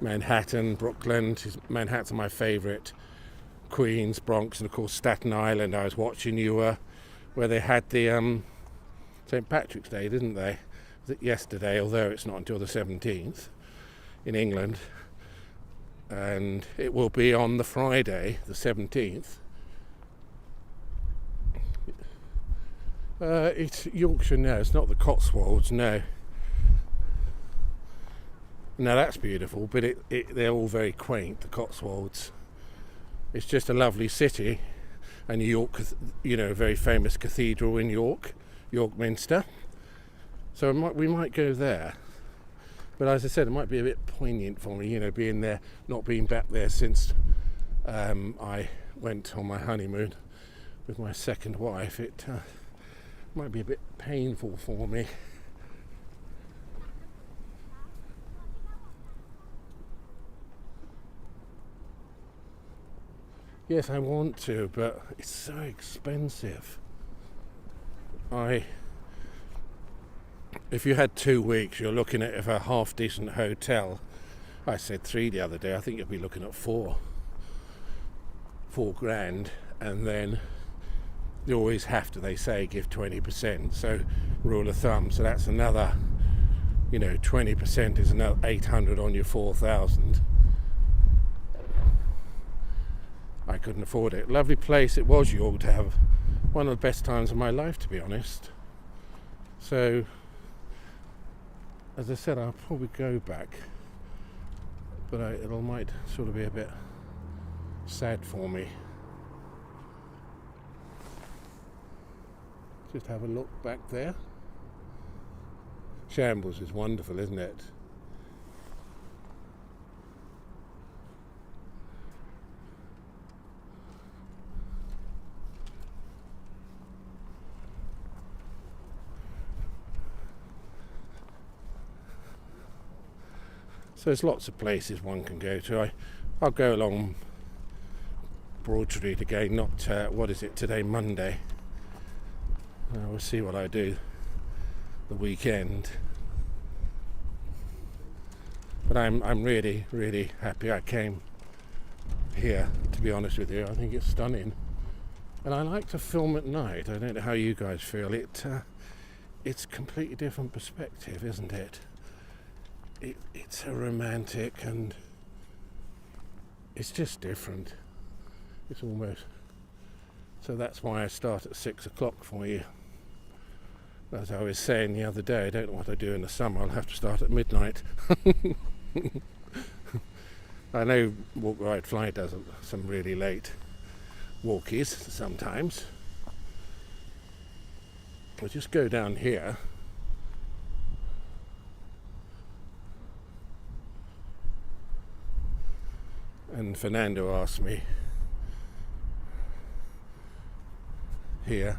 Manhattan, Brooklyn. Manhattan's my favourite. Queens, Bronx, and of course Staten Island. I was watching where they had the St. Patrick's Day, didn't they? Was it yesterday? Although it's not until the 17th in England. And it will be on the Friday, the 17th. It's Yorkshire, no, it's not the Cotswolds, no. Now that's beautiful, but they're all very quaint, the Cotswolds. It's just a lovely city, and York, a very famous cathedral in York, York Minster. So we might go there. But as I said, it might be a bit poignant for me, being there, not being back there since I went on my honeymoon with my second wife. It might be a bit painful for me. Yes, I want to, but it's so expensive. If you had 2 weeks, you're looking at a half-decent hotel. I said 3 the other day. I think you'll be looking at 4 grand, and then you always have to, they say, give 20%. So rule of thumb. So that's another, 20% is another 800 on your 4,000. I couldn't afford it. Lovely place it was, York, to have one of the best times of my life, to be honest. So, as I said, I'll probably go back, but it might sort of be a bit sad for me. Just have a look back there. Shambles is wonderful, isn't it? So there's lots of places one can go to. I'll go along Broad Street again, not, what is it today, Monday. We'll see what I do the weekend. But I'm really, really happy I came here, to be honest with you. I think it's stunning. And I like to film at night. I don't know how you guys feel. It's a completely different perspective, isn't it? It's a romantic, and it's just different. It's almost... So that's why I start at 6 o'clock for you. As I was saying the other day, I don't know what I do in the summer. I'll have to start at midnight. I know Walk, Ride, Fly does some really late walkies sometimes. I'll just go down here. And Fernando asked me here.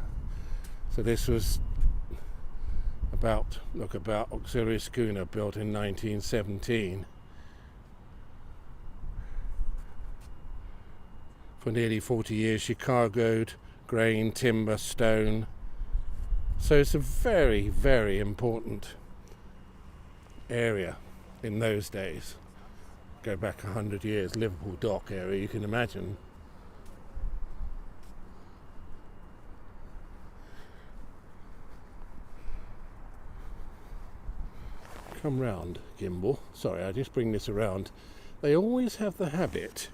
So this was about auxiliary schooner built in 1917. For nearly 40 years she cargoed grain, timber, stone. So it's a very, very important area in those days. Go back 100 years, Liverpool dock area, you can imagine. Come round, gimbal. Sorry, I just bring this around. They always have the habit,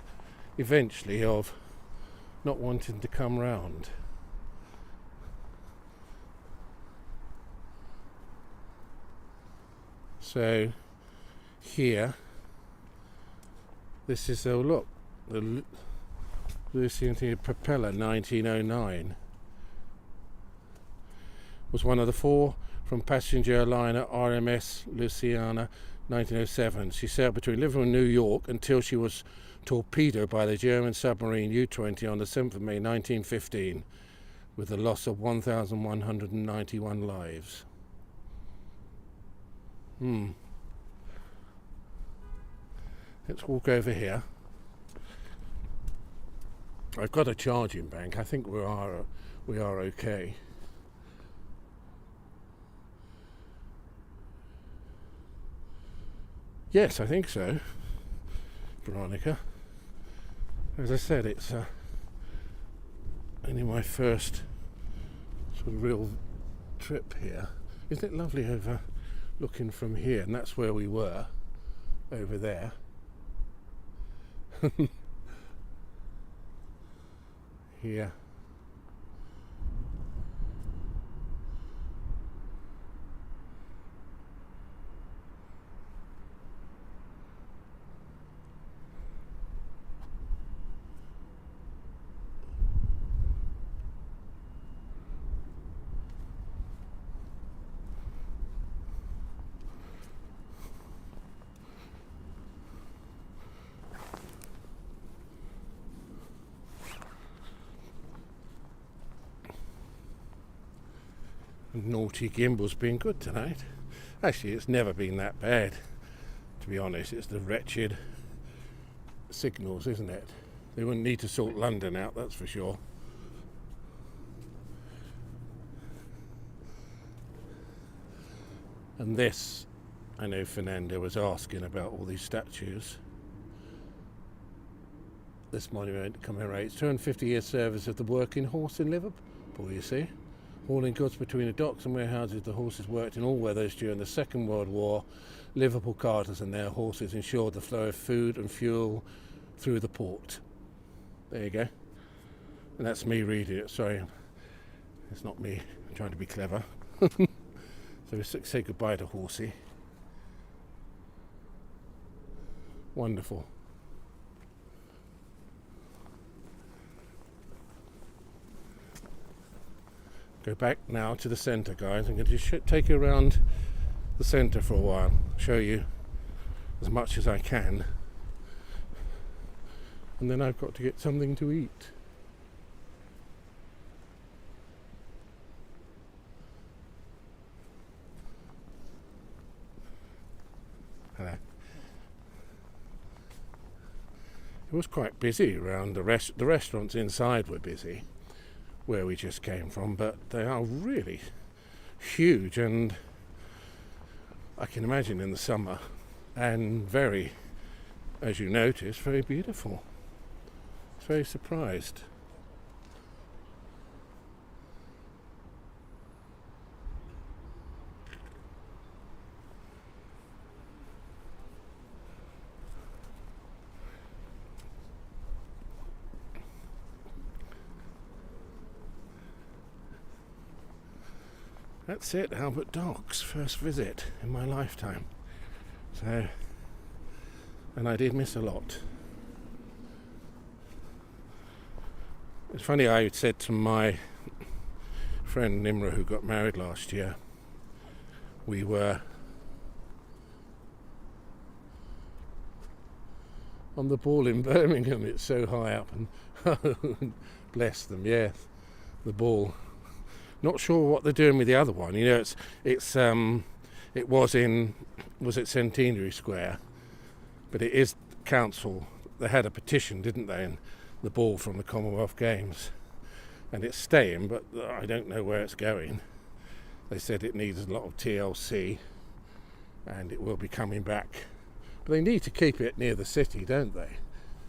eventually, of not wanting to come round. So, here, this is, oh look, the Louisiana propeller 1909 was one of the 4 from passenger liner RMS Louisiana 1907. She sailed between Liverpool and New York until she was torpedoed by the German submarine U-20 on the 7th of May 1915 with the loss of 1,191 lives. Let's walk over here. I've got a charging bank. I think we are okay. Yes, I think so, Veronica. As I said, it's only my first sort of real trip here. Isn't it lovely over looking from here? And that's where we were, over there. Here. Naughty gimbal's been good tonight. Actually, it's never been that bad, to be honest. It's the wretched signals, isn't it? They wouldn't need to sort London out, that's for sure. And this, I know Fernando was asking about all these statues. This monument commemorates 250-year service of the working horse in Liverpool, you see. Hauling goods between the docks and warehouses, the horses worked in all weathers during the Second World War. Liverpool carters and their horses ensured the flow of food and fuel through the port. There you go. And that's me reading it. Sorry, it's not me. I'm trying to be clever. So we say goodbye to Horsey. Wonderful. Go back now to the centre, guys. I'm going to just take you around the centre for a while, show you as much as I can, and then I've got to get something to eat. Hello. It was quite busy around the restaurants inside were busy, where we just came from, but they are really huge, and I can imagine in the summer, and very, as you notice, very beautiful. I was very surprised. That's it, Albert Docks, first visit in my lifetime. So, and I did miss a lot. It's funny, I said to my friend Nimra, who got married last year, we were on the ball in Birmingham. It's so high up, and bless them, yes, the ball. Not sure what they're doing with the other one. You know, it was at Centenary Square, but it is council. They had a petition, didn't they, in the ball from the Commonwealth Games, and it's staying, but I don't know where it's going. They said it needs a lot of TLC, and it will be coming back. But they need to keep it near the city, don't they?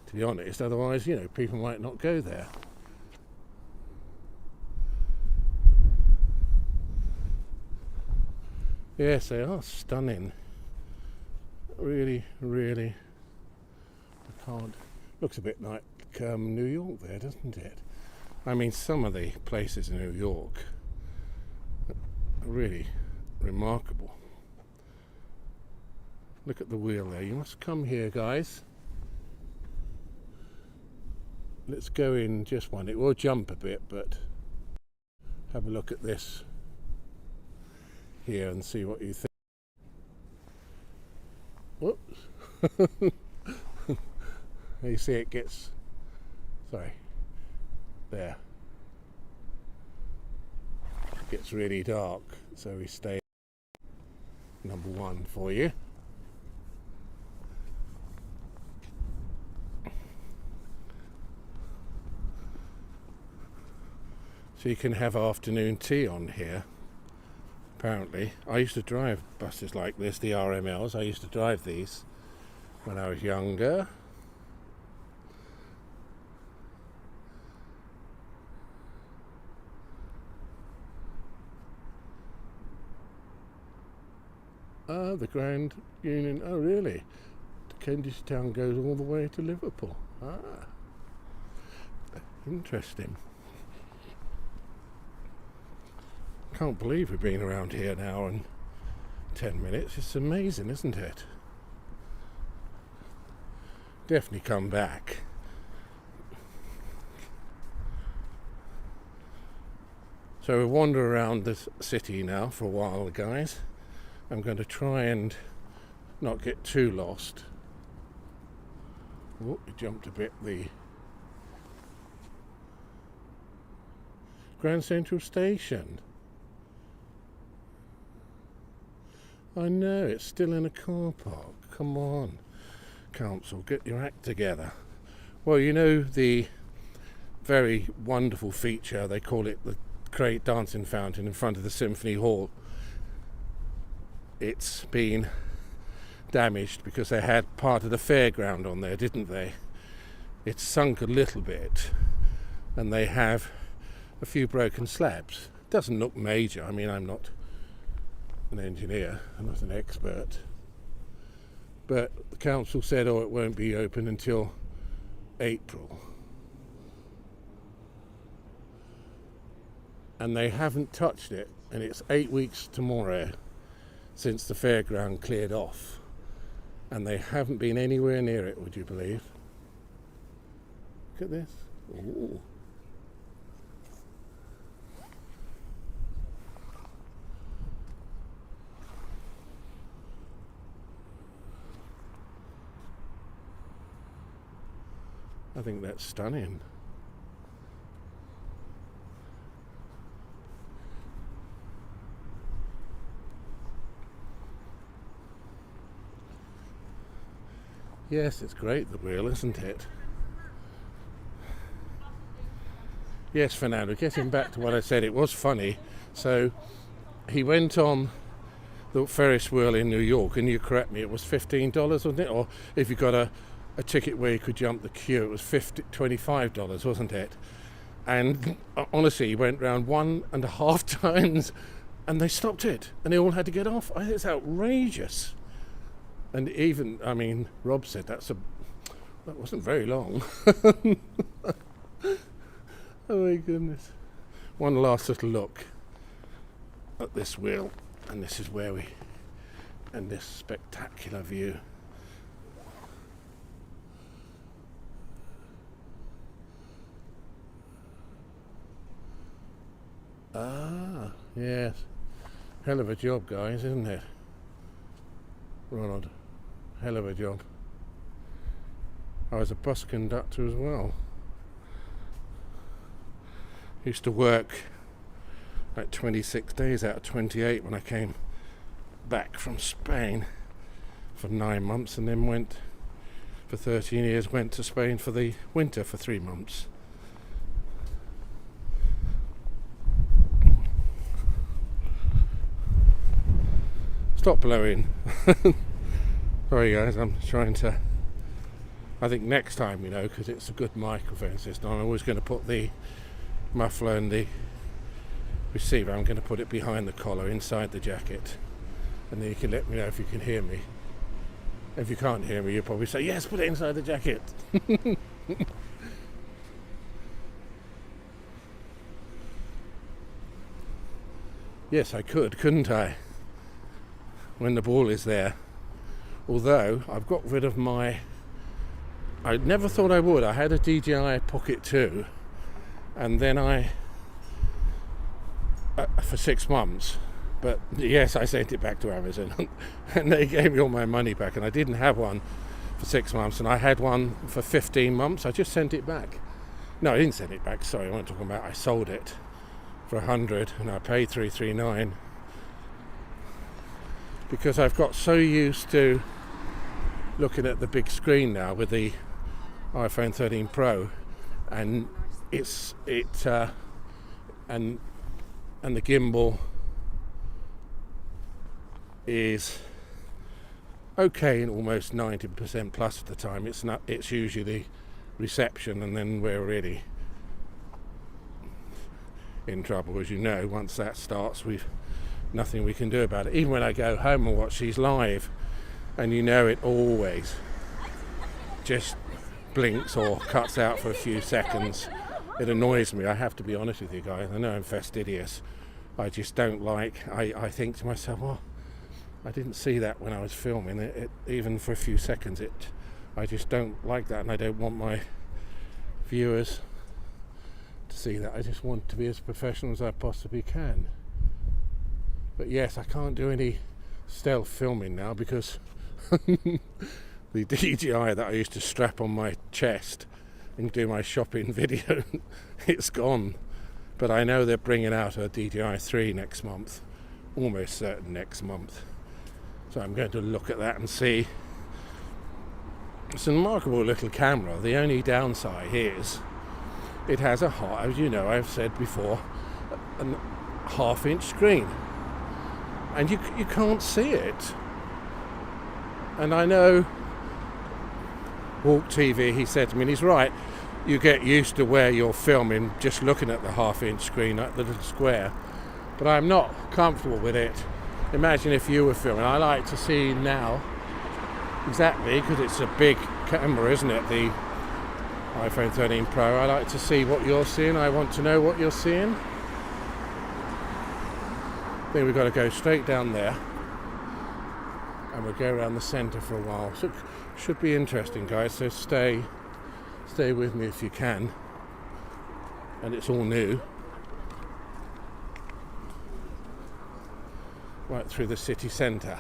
To be honest, otherwise, you know, people might not go there. Yes, they are stunning. Really, really. I can't. Looks a bit like New York there, doesn't it? I mean, some of the places in New York are really remarkable. Look at the wheel there. You must come here, guys. Let's go in just one. It will jump a bit, but have a look at this here and see what you think. Whoops. You see it gets, sorry, there. It gets really dark, so we stay number 1 for you. So you can have afternoon tea on here, apparently. I used to drive buses like this, the RMLs. I used to drive these when I was younger. Ah, the Grand Union. Oh, really? Kentish Town goes all the way to Liverpool. Ah, interesting. Can't believe we've been around here an hour and 10 minutes. It's amazing, isn't it? Definitely come back. So we'll wander around the city now for a while, guys. I'm going to try and not get too lost. Oh, we jumped a bit. The Grand Central Station. I know, it's still in a car park. Come on, council, get your act together. Well, you know the very wonderful feature, they call it the Great Dancing Fountain in front of the Symphony Hall. It's been damaged because they had part of the fairground on there, didn't they? It's sunk a little bit and they have a few broken slabs. It doesn't look major. I mean, I'm not an engineer, I'm not an expert, but the council said, oh, it won't be open until April, and they haven't touched it, and it's 8 weeks tomorrow since the fairground cleared off, and they haven't been anywhere near it, would you believe? Look at this. Ooh. I think that's stunning. Yes, it's great, the wheel, isn't it? Yes, Fernando, getting back to what I said, it was funny. So he went on the Ferris wheel in New York, and you correct me, it was $15, wasn't it? Or if you got a ticket where you could jump the queue, it was $25, wasn't it? And honestly, he went round 1.5 times and they stopped it and they all had to get off. I think it's outrageous. And even, I mean, Rob said that wasn't very long. Oh my goodness. One last little look at this wheel, and this is where and this spectacular view. Ah, yes. Hell of a job, guys, isn't it? Ronald, hell of a job. I was a bus conductor as well. Used to work like 26 days out of 28 when I came back from Spain for 9 months, and then went for 13 years, went to Spain for the winter for 3 months. Stop blowing. Sorry guys, I'm trying to, I think next time, because it's a good microphone system, I'm always going to put the muffler and the receiver, I'm going to put it behind the collar inside the jacket, and then you can let me know if you can hear me. If you can't hear me, you'll probably say, yes, put it inside the jacket. Yes, I could, couldn't I? When the ball is there. Although I've got rid of I never thought I would. I had a DJI Pocket 2, and then for 6 months, but yes, I sent it back to Amazon and they gave me all my money back, and I didn't have one for 6 months, and I had one for 15 months. I just sent it back. No, I didn't send it back. Sorry, I wasn't talking about. I sold it for 100, and I paid 339 because I've got so used to looking at the big screen now with the iPhone 13 Pro, and and the gimbal is okay in almost 90% plus of the time. It's usually the reception, and then we're really in trouble, as you know. Once that starts, we've nothing we can do about it. Even when I go home and watch these live, and you know, it always just blinks or cuts out for a few seconds. It annoys me, I have to be honest with you guys. I know I'm fastidious. I just don't like, I think to myself, well, I didn't see that when I was filming it, even for a few seconds. I just don't like that, and I don't want my viewers to see that. I just want to be as professional as I possibly can. But yes, I can't do any stealth filming now because the DJI that I used to strap on my chest and do my shopping video, it's gone. But I know they're bringing out a DJI 3 next month, almost certain next month. So I'm going to look at that and see. It's a remarkable little camera. The only downside is it has as you know, I've said before, a half-inch screen, and you can't see it. And I know Walk TV, he said to me, and he's right, you get used to where you're filming just looking at the half-inch screen, like the little square. But I'm not comfortable with it. Imagine if you were filming. I like to see now, exactly, because it's a big camera, isn't it, the iPhone 13 Pro. I like to see what you're seeing. I want to know what you're seeing. Then we've got to go straight down there, and we'll go around the centre for a while. So it should be interesting, guys, so stay with me if you can. And it's all new. Right through the city centre.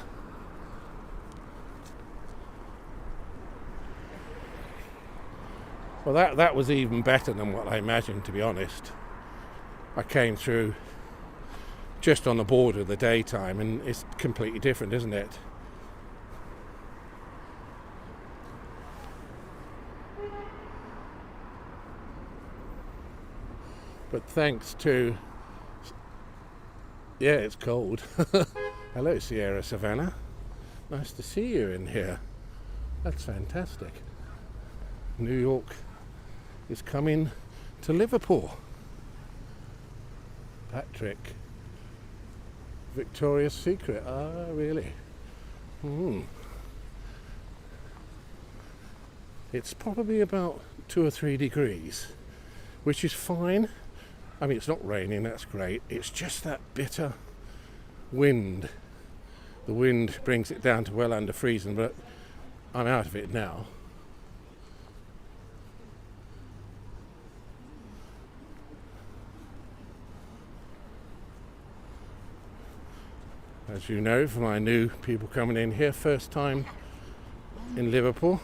Well, that was even better than what I imagined, to be honest. I came through just on the border of the daytime, and it's completely different, isn't it? But thanks to... Yeah, it's cold. Hello, Sierra Savannah. Nice to see you in here. That's fantastic. New York is coming to Liverpool. Patrick. Victoria's Secret. Ah, really? It's probably about 2 or 3 degrees, which is fine. I mean, it's not raining, that's great. It's just that bitter wind. The wind brings it down to well under freezing, but I'm out of it now. As you know, for my new people coming in here, first time in Liverpool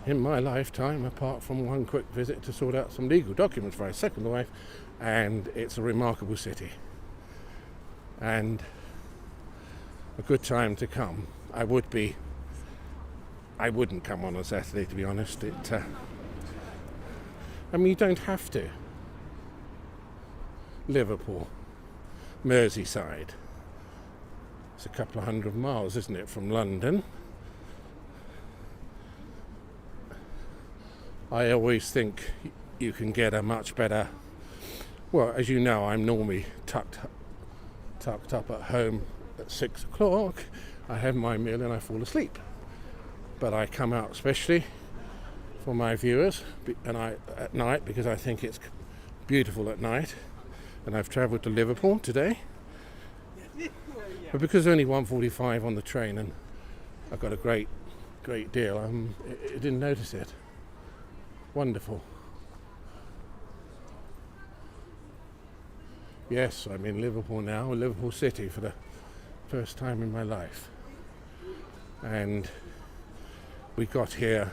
in my lifetime, apart from one quick visit to sort out some legal documents for my second wife, and it's a remarkable city and a good time to come. I wouldn't come on a Saturday, to be honest. I mean, you don't have to. Liverpool, Merseyside. It's a couple of 100 miles, isn't it, from London? I always think you can get a much better... Well, as you know, I'm normally tucked up at home at 6 o'clock. I have my meal and I fall asleep. But I come out especially for my viewers at night, because I think it's beautiful at night. And I've travelled to Liverpool today. But because there's only 1:45 on the train and I've got a great deal, I didn't notice it. Wonderful. Yes, I'm in Liverpool now, Liverpool City, for the first time in my life. And we got here,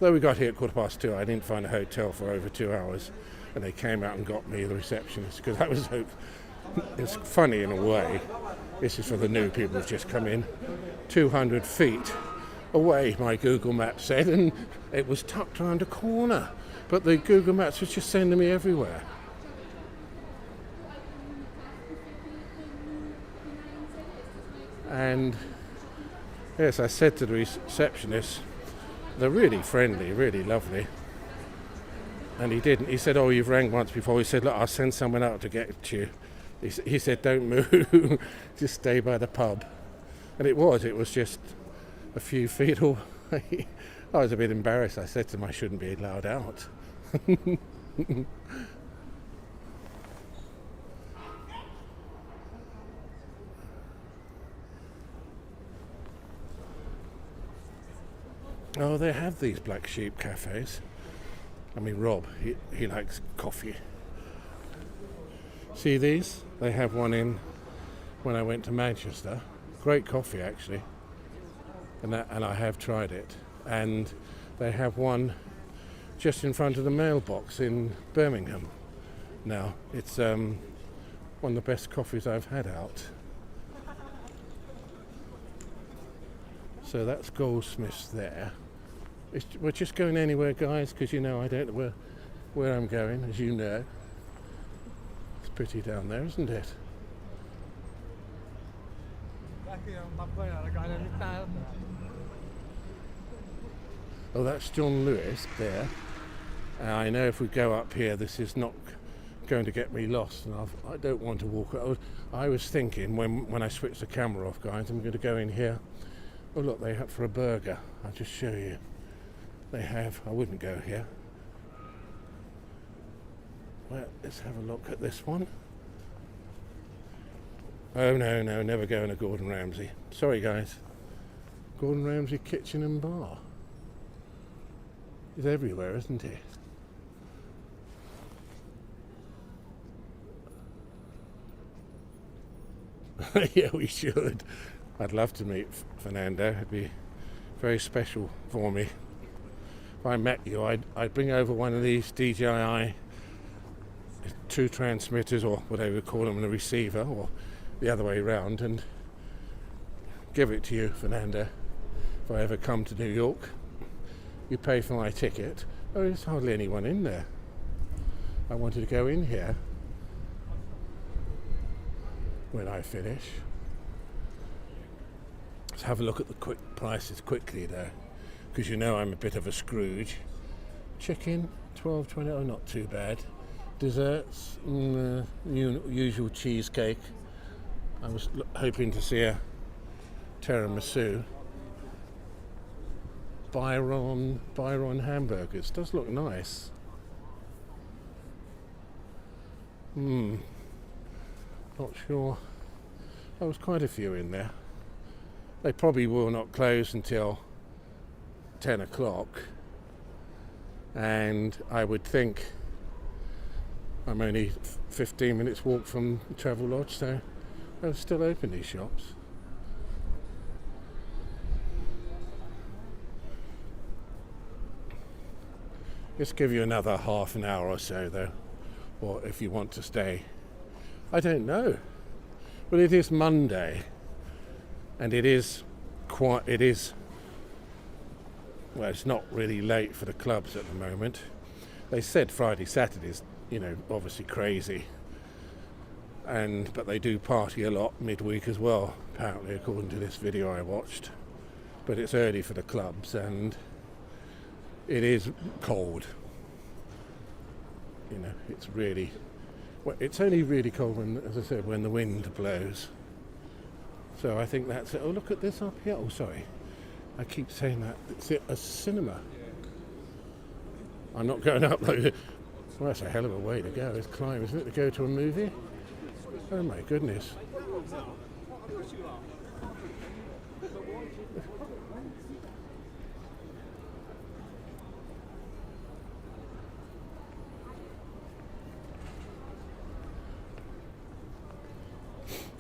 though we got here at 2:15, I didn't find a hotel for over 2 hours, and they came out and got me, the receptionist, because I was it's funny in a way. This is for the new people who've just come in. 200 feet away, my Google Maps said, and it was tucked around a corner. But the Google Maps was just sending me everywhere. And yes, I said to the receptionist, they're really friendly, really lovely. And he didn't. He said, oh, you've rang once before. He said, look, I'll send someone out to get you. He said, don't move, just stay by the pub. And it was just a few feet away. I was a bit embarrassed. I said to him I shouldn't be allowed out. Oh, they have these black sheep cafes. I mean, Rob, he likes coffee. See these? They have one in when I went to Manchester. Great coffee, actually. And I have tried it. And they have one just in front of the mailbox in Birmingham. Now, it's one of the best coffees I've had out. So that's Goldsmiths there. We're just going anywhere, guys, because you know I don't know where I'm going, as you know. It's pretty down there, isn't it? Oh, that's John Lewis there. I know if we go up here, this is not going to get me lost, and I don't want to walk. I was thinking when I switched the camera off, guys, I'm going to go in here. Oh, look, they have for a burger. I'll just show you. They have. I wouldn't go here. Well, let's have a look at this one. Oh, no, never go in a Gordon Ramsay. Sorry, guys. Gordon Ramsay kitchen and bar. He's everywhere, isn't he? Yeah, we should. I'd love to meet Fernando. It'd be very special for me. If I met you, I'd bring over one of these DJI 2 transmitters, or whatever you call them, and a receiver, or the other way around, and give it to you, Fernando. If I ever come to New York, you pay for my ticket. Oh, there's hardly anyone in there. I wanted to go in here when I finish. Let's have a look at the quick prices quickly, though, because you know I'm a bit of a Scrooge. Chicken, $12.20. Oh, not too bad. Desserts, usual cheesecake. I was hoping to see a tiramisu. Byron hamburgers. Does look nice. Not sure. There was quite a few in there. They probably will not close until 10 o'clock. And I would think I'm only 15 minutes walk from the Travel Lodge, so they're still open, these shops. Just give you another half an hour or so, though, or if you want to stay. I don't know. Well, it is Monday, and it is, well, it's not really late for the clubs at the moment. They said Friday, Saturday's, obviously crazy, but they do party a lot midweek as well, apparently, according to this video I watched. But it's early for the clubs, and it is cold. It's only really cold when, as I said, when the wind blows. So I think that's it. Oh, look at this up here. Oh, sorry. I keep saying that. It's a cinema. I'm not going up like. Well, that's a hell of a way to go. It's climb, isn't it, to go to a movie? Oh my goodness.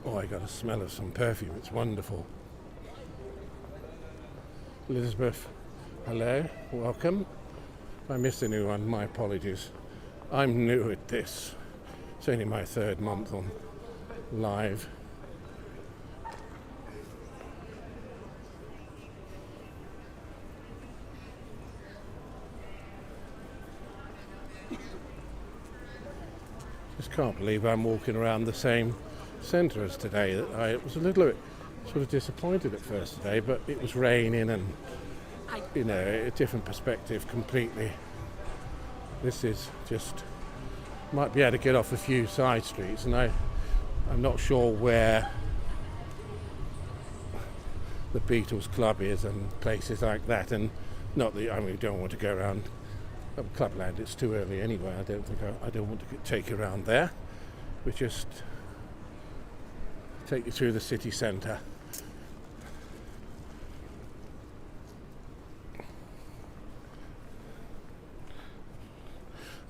Oh, I got a smell of some perfume. It's wonderful. Elizabeth, hello, welcome. If I missed anyone, my apologies. I'm new at this. It's only my third month on live. Just can't believe I'm walking around the same centre as today. I was a little bit sort of disappointed at first today, but it was raining and, you know, a different perspective completely. This is just, might be able to get off a few side streets, and I'm not sure where the Beatles Club is and places like that, and not that, I mean, we don't want to go around Clubland, it's too early anyway. I don't want to take you around there. We just take you through the city centre.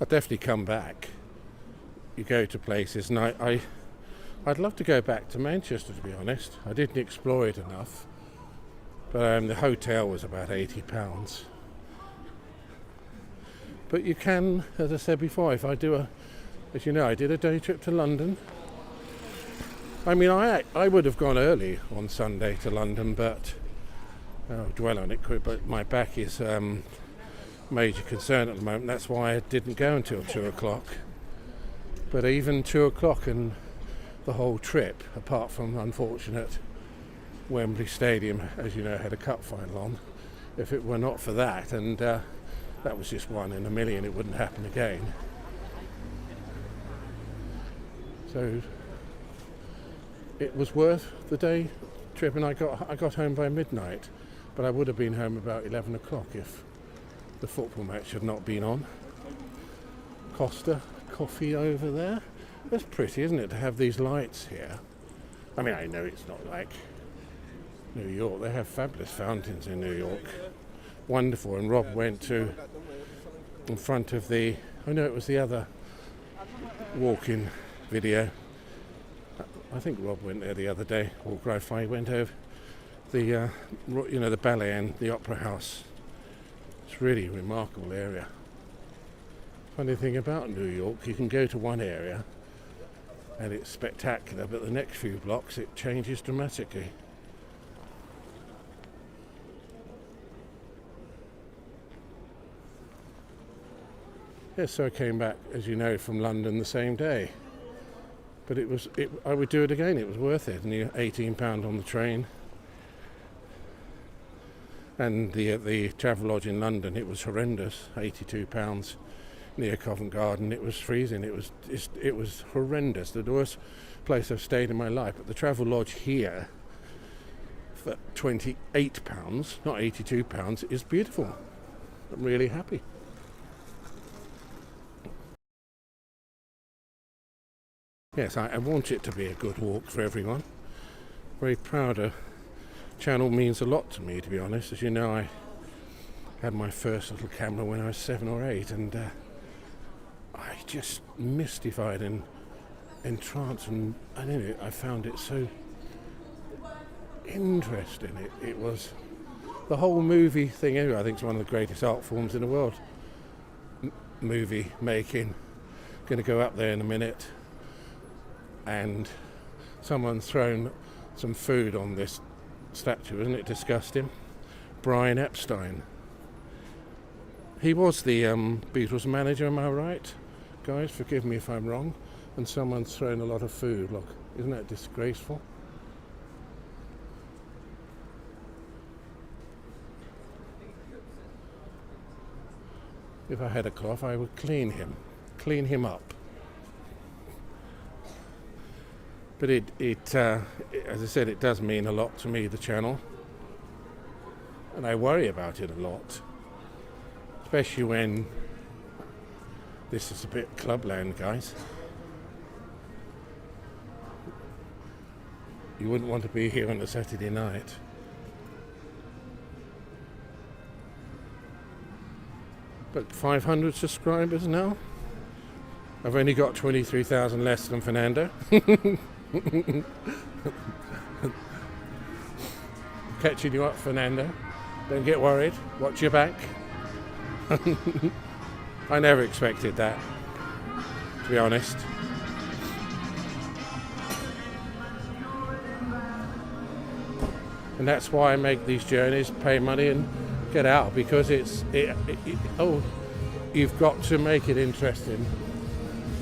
I'll definitely come back. You go to places, and I'd love to go back to Manchester, to be honest. I didn't explore it enough, but the hotel was about £80. But you can, as I said before, if I do as you know, I did a day trip to London. I mean, I would have gone early on Sunday to London, but I'll dwell on it quick, but my back is major concern at the moment. That's why I didn't go until 2 o'clock. But even 2 o'clock and the whole trip, apart from unfortunate Wembley Stadium, as you know, had a cup final on. If it were not for that, and that was just one in a million, it wouldn't happen again. So it was worth the day trip, and I got home by midnight, but I would have been home about 11 o'clock if the football match had not been on. Costa coffee over there. That's pretty, isn't it, to have these lights here? I mean, I know it's not like New York. They have fabulous fountains in New York. Wonderful. And Rob went to in front of the, oh no, it was the other walk-in video. I think Rob went there the other day. Walk right by. He went over the, the ballet and the opera house. It's really a remarkable area. Funny thing about New York, you can go to one area and it's spectacular, but the next few blocks it changes dramatically. Yes, so I came back, as you know, from London the same day. But I would do it again, it was worth it. And £18 on the train. And the Travelodge in London, it was horrendous, £82 near Covent Garden. It was freezing, it was horrendous, the worst place I've stayed in my life. But the Travelodge here, for £28, not £82, is beautiful. I'm really happy. Yes, I want it to be a good walk for everyone. Very proud of channel, means a lot to me, to be honest. As you know, I had my first little camera when I was 7 or 8, and I just mystified and entranced, and I don't know, I found it so interesting. It was the whole movie thing. Anyway, I think it's one of the greatest art forms in the world. Movie making. Going to go up there in a minute. And someone's thrown some food on this statue, isn't it disgusting? Brian Epstein. He was the Beatles manager, am I right? Guys, forgive me if I'm wrong. And someone's thrown a lot of food, look. Isn't that disgraceful? If I had a cloth, I would clean him up. But it as I said, it does mean a lot to me, the channel. And I worry about it a lot. Especially when this is a bit clubland, guys. You wouldn't want to be here on a Saturday night. But 500 subscribers now. I've only got 23,000 less than Fernando. Catching you up, Fernando. Don't get worried. Watch your back. I never expected that, to be honest. And that's why I make these journeys, pay money and get out, because you've got to make it interesting.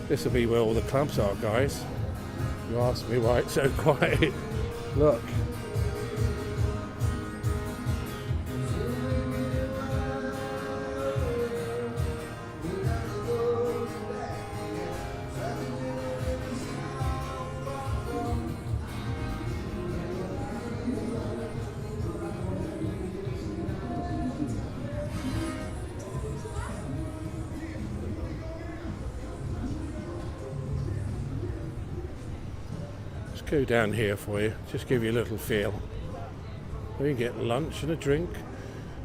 This will be where all the clubs are, guys. You ask me why it's so quiet. Look. Go down here for you, just give you a little feel. We can get lunch and a drink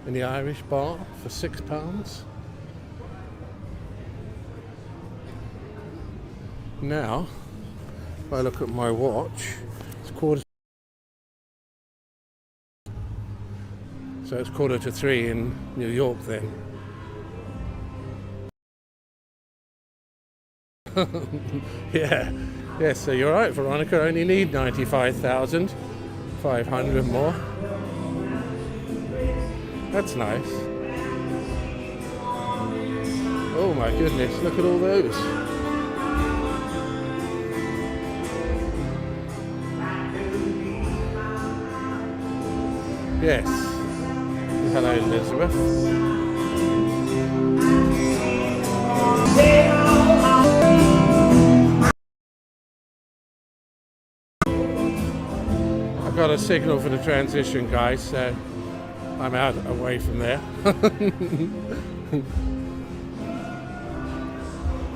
in the Irish bar for £6. Now, if I look at my watch, it's so it's 2:45 in New York then. Yeah. Yes, so you're right, Veronica. I only need 95,500 more. That's nice. Oh my goodness, look at all those. Yes. Hello, Elizabeth. Got a signal for the transition, guys, so I'm out away from there.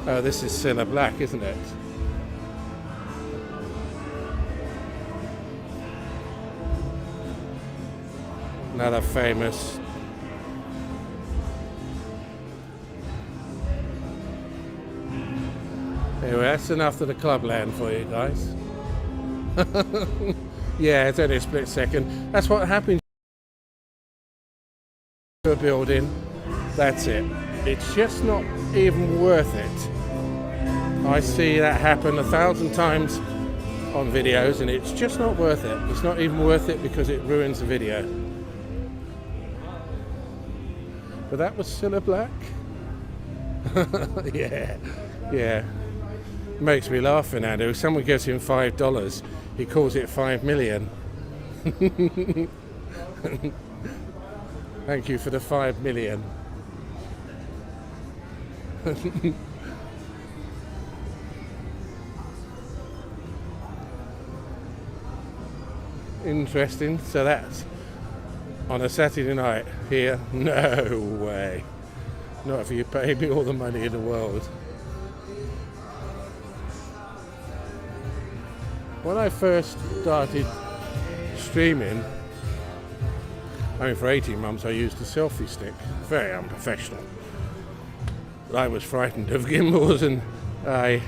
Oh, this is Cilla Black, isn't it? Another famous. Anyway, that's enough of the clubland for you guys. Yeah, it's only a split second. That's what happens to a building. That's it. It's just not even worth it. I see that happen 1,000 times on videos, and it's just not worth it. It's not even worth it because it ruins the video. But that was Cilla Black. Yeah. Makes me laugh, Fernando. If someone gives him $5, he calls it 5 million. Thank you for the 5 million. Interesting. So that's on a Saturday night here. No way. Not if you pay me all the money in the world. When I first started streaming, for 18 months I used a selfie stick. Very unprofessional. I was frightened of gimbals, and I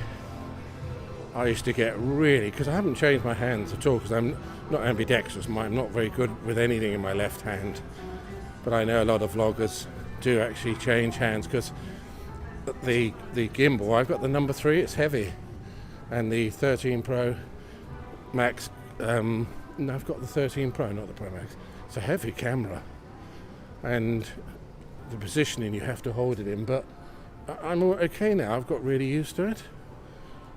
used to get really, because I haven't changed my hands at all, because I'm not ambidextrous. I'm not very good with anything in my left hand. But I know a lot of vloggers do actually change hands, because the gimbal, I've got the number 3, it's heavy, and the 13 Pro Max, no, I've got the 13 Pro, not the Pro Max. It's a heavy camera, and the positioning you have to hold it in, but I'm okay now. I've got really used to it.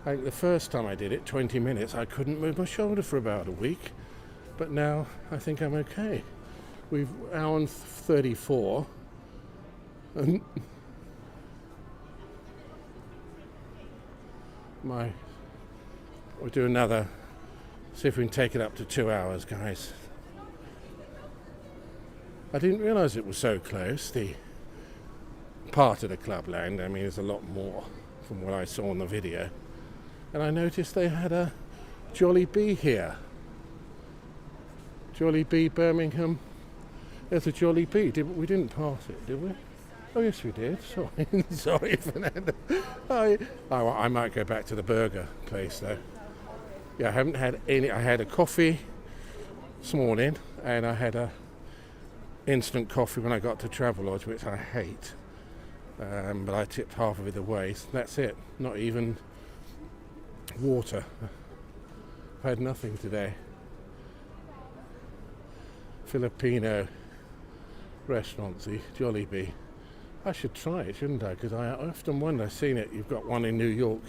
I think the first time I did it, 20 minutes, I couldn't move my shoulder for about a week, but now I think I'm okay. We're on 34, and we'll do another. See if we can take it up to 2 hours, guys. I didn't realise it was so close, the part of the clubland. There's a lot more from what I saw in the video. And I noticed they had a Jolly Bee here. Jolly Bee, Birmingham. There's a Jolly Bee. We didn't pass it, did we? Oh, yes, we did. Sorry, sorry, Fernando. I might go back to the burger place, though. Yeah, I haven't had any. I had a coffee this morning, and I had instant coffee when I got to Travelodge, which I hate. But I tipped half of it away. So that's it. Not even water. I've had nothing today. Filipino restaurant, the Jollibee. I should try it, shouldn't I? Because I often wonder, I've seen it, you've got one in New York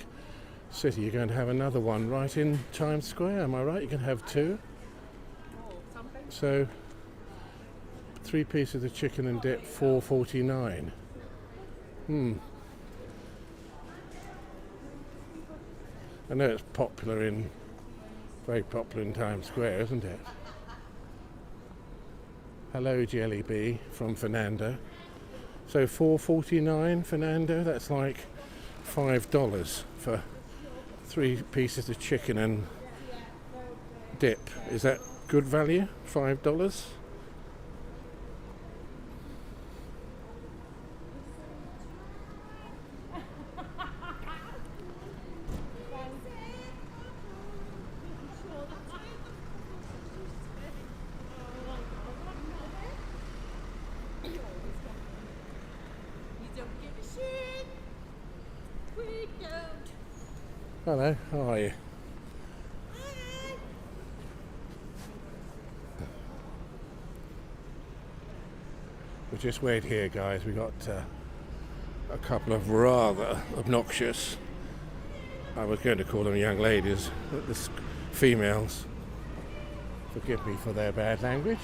City, you're going to have another one right in Times Square, am I right? You can have two. So 3 pieces of chicken and dip, $4.49. I know it's very popular in Times Square, isn't it? Hello, Jollibee from Fernando. So $4.49 Fernando, that's like $5 for 3 pieces of chicken and dip. Is that good value? $5? Hello, how are you? We'll just wait here, guys. We got a couple of rather obnoxious, I was going to call them young ladies, but the females. Forgive me for their bad language.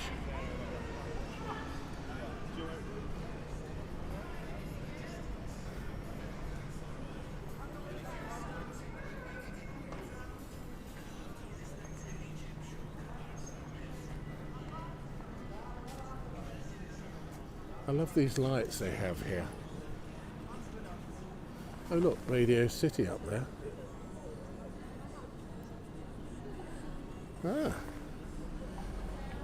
I love these lights they have here. Oh look, Radio City up there. Ah.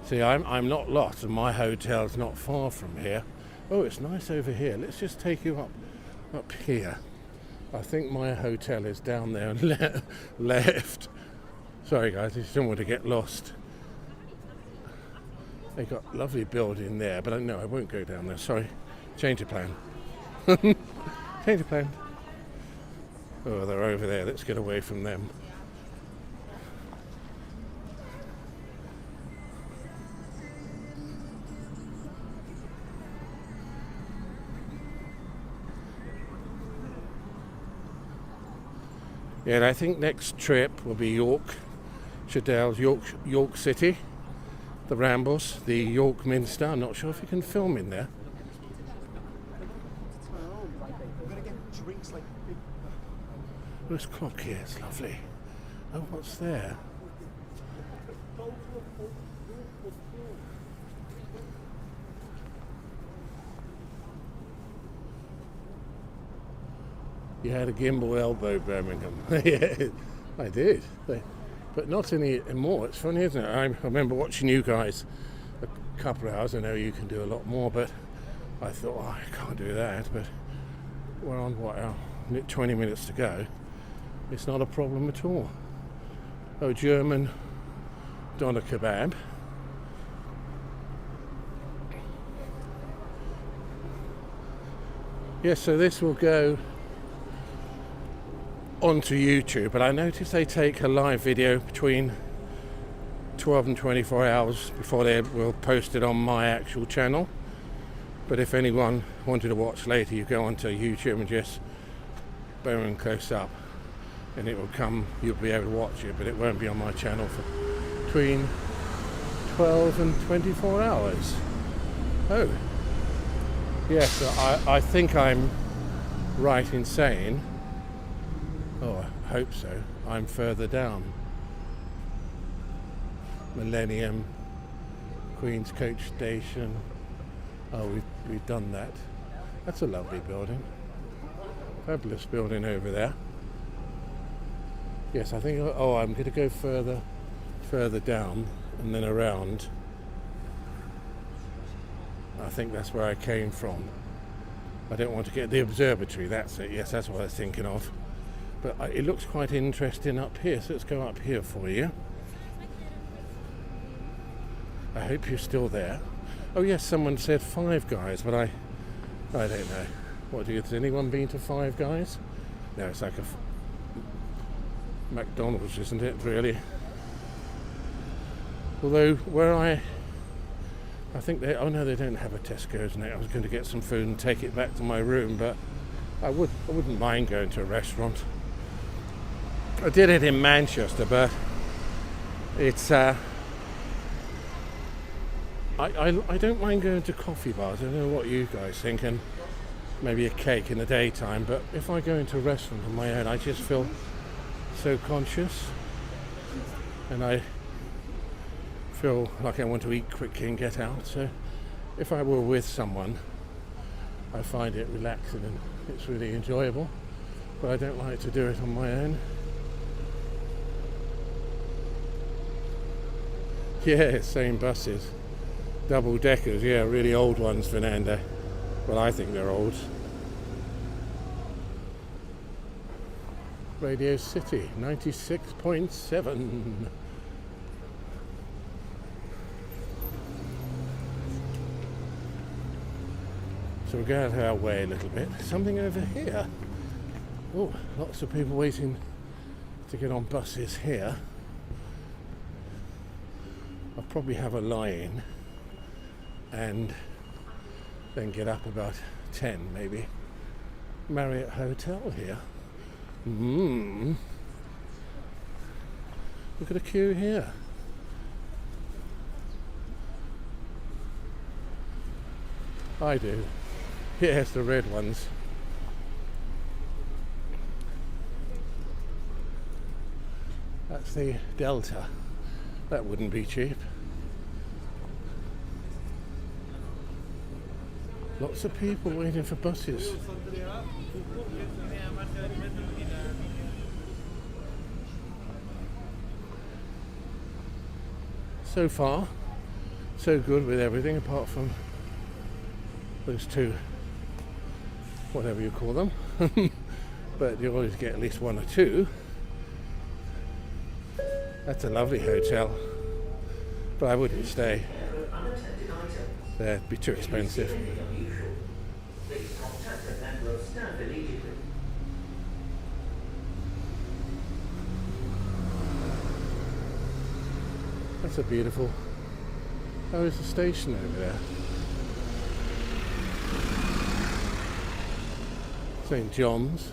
See, I'm not lost, and my hotel's not far from here. Oh, it's nice over here. Let's just take you up here. I think my hotel is down there and left. Sorry guys, I just don't want to get lost. They got lovely building there, but no, I won't go down there. Sorry, change of plan. Change of plan. Oh, they're over there. Let's get away from them. Yeah, and I think next trip will be York City. The Rambles, the York Minster. I'm not sure if you can film in there. This clock here is lovely. Oh, what's there? You had a gimbal elbow, Birmingham. Yeah, I did. But not anymore. It's funny, isn't it? I remember watching you guys a couple of hours. I know you can do a lot more, but I thought, I can't do that. But we're on, 20 minutes to go. It's not a problem at all. Oh, German doner kebab. Yes, so this will go onto YouTube, but I noticed they take a live video between 12 and 24 hours before they will post it on my actual channel. But if anyone wanted to watch later, you go onto YouTube and just Birmingham close up and it will come, you'll be able to watch it, but it won't be on my channel for between 12 and 24 hours. Oh yes, so I think I'm right in saying, oh, I hope so, I'm further down. Millennium, Queen's Coach Station. Oh, we've done that. That's a lovely building. Fabulous building over there. Yes, I think, I'm going to go further down and then around. I think that's where I came from. I don't want to get the observatory, that's it. Yes, that's what I was thinking of. But it looks quite interesting up here, so let's go up here for you. I hope you're still there. Oh yes, someone said Five Guys, but I don't know. Has anyone been to Five Guys? No, it's like a McDonald's, isn't it, really? Although where I think they don't have a Tesco's now. I was going to get some food and take it back to my room, but I wouldn't mind going to a restaurant. I did it in Manchester, but it's I don't mind going to coffee bars. I don't know what you guys think, and maybe a cake in the daytime, but if I go into a restaurant on my own, I just feel so conscious, and I feel like I want to eat quickly and get out. So if I were with someone, I find it relaxing and it's really enjoyable, but I don't like to do it on my own. Yeah, same buses, double deckers, yeah, really old ones, Fernando. Well, I think they're old. Radio City 96.7. So we'll go out of our way a little bit. Something over here. Oh, lots of people waiting to get on buses here. I'll probably have a lie-in and then get up about 10 maybe. Marriott Hotel here. Look at a queue here. I do. Yes, the red ones. That's the Delta. That wouldn't be cheap. Lots of people waiting for buses. So far, so good with everything apart from those two, whatever you call them. But you always get at least one or two. That's a lovely hotel, but I wouldn't stay. That'd be too expensive. That's a beautiful... Oh, there's a station over there. St. John's.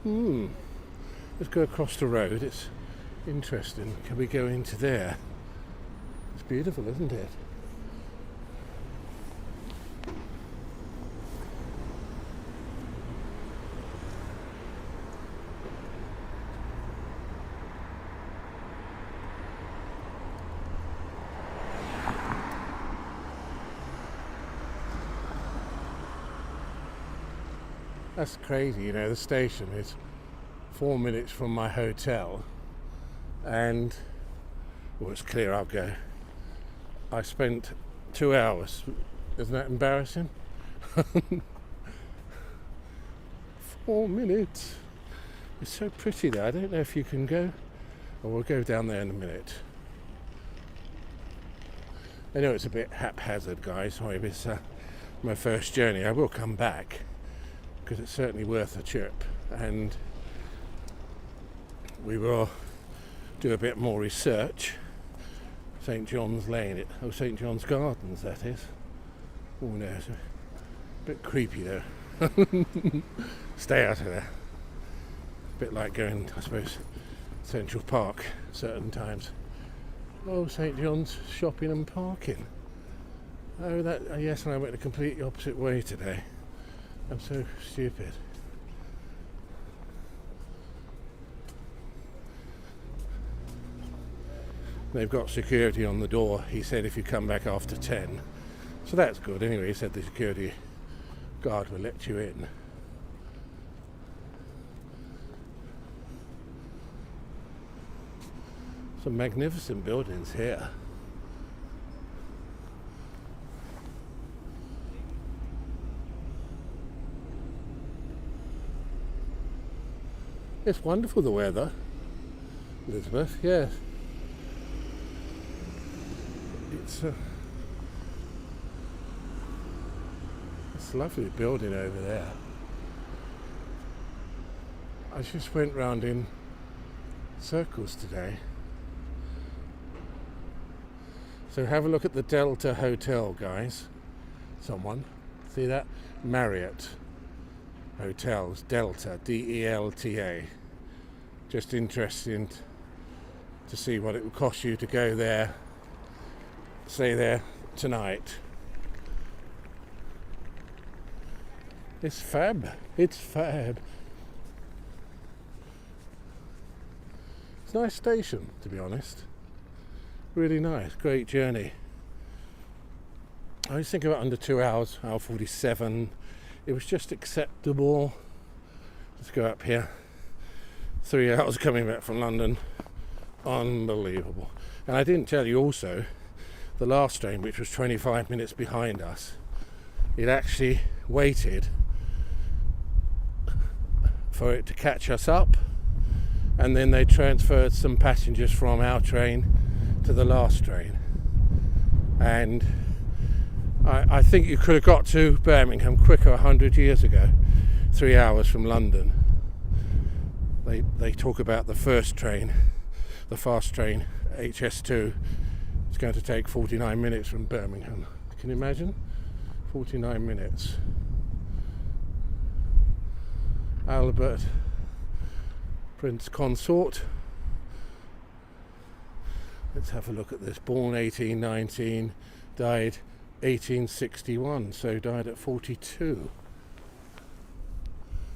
Let's go across the road. It's interesting. Can we go into there? It's beautiful, isn't it? That's crazy, you know, the station is 4 minutes from my hotel, and well, it's clear I'll go. I spent 2 hours. Isn't that embarrassing? 4 minutes. It's so pretty there. I don't know if you can go. Or we'll go down there in a minute. I know it's a bit haphazard, guys. Sorry, it's my first journey. I will come back, because it's certainly worth a trip, and we will do a bit more research. St. John's Lane, St. John's Gardens, that is. Oh no, it's a bit creepy though. Stay out of there. A bit like going, I suppose, Central Park at certain times. Oh, St. John's shopping and parking. Oh, yes, and I went the completely opposite way today. I'm so stupid. They've got security on the door. He said if you come back after 10. So that's good. Anyway, he said the security guard will let you in. Some magnificent buildings here. It's wonderful, the weather, Elizabeth, yes. It's a lovely building over there. I just went round in circles today. So have a look at the Delta Hotel, guys. Someone see that? Marriott Hotels, Delta, Delta. Just interesting to see what it would cost you to go there, stay there tonight. It's fab. It's fab. It's a nice station, to be honest. Really nice. Great journey. I was thinking about under 2 hours, hour 47. It was just acceptable. Let's go up here. 3 hours coming back from London. Unbelievable. And I didn't tell you also, the last train, which was 25 minutes behind us, it actually waited for it to catch us up, and then they transferred some passengers from our train to the last train. And I think you could have got to Birmingham quicker 100 years ago, 3 hours from London. They talk about the first train, the fast train, HS2. It's going to take 49 minutes from Birmingham. Can you imagine? 49 minutes. Albert, Prince Consort. Let's have a look at this. Born 1819, died 1861, so died at 42.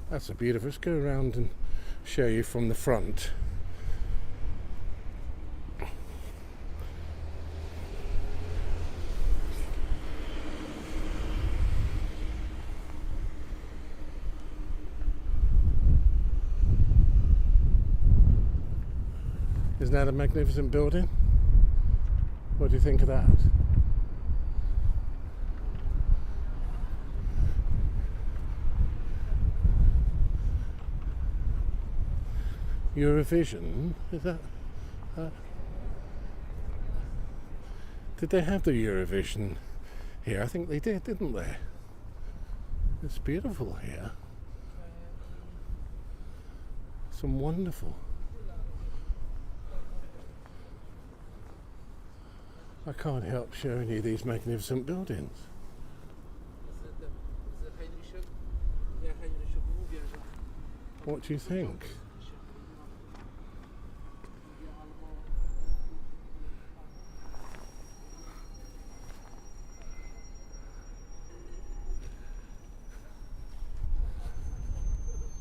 That's a beautiful. Let's go around and show you from the front. Isn't that a magnificent building? What do you think of that? Eurovision? Is that? Did they have the Eurovision here? I think they did, didn't they? It's beautiful here. Some wonderful. I can't help showing you these magnificent buildings. What do you think?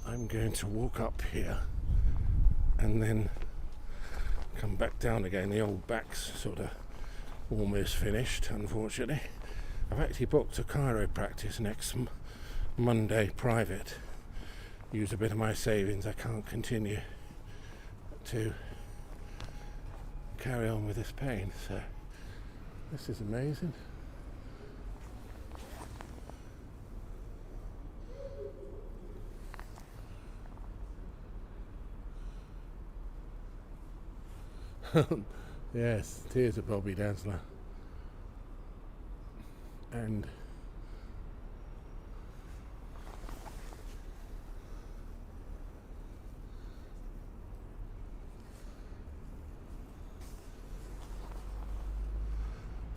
I'm going to walk up here and then come back down again. The old back's sort of almost finished, unfortunately. I've actually booked a chiropractic next Monday, private. Use a bit of my savings. I can't continue to carry on with this pain, so this is amazing. Yes, tears of Bobby Dazzler. And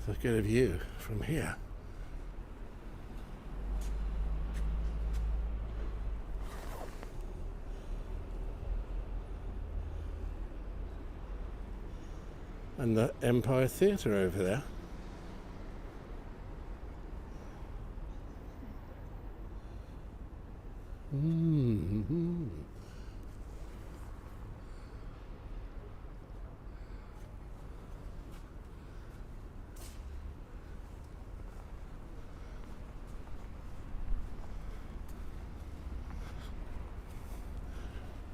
so get a view from here. And the Empire Theatre over there. Mm-hmm.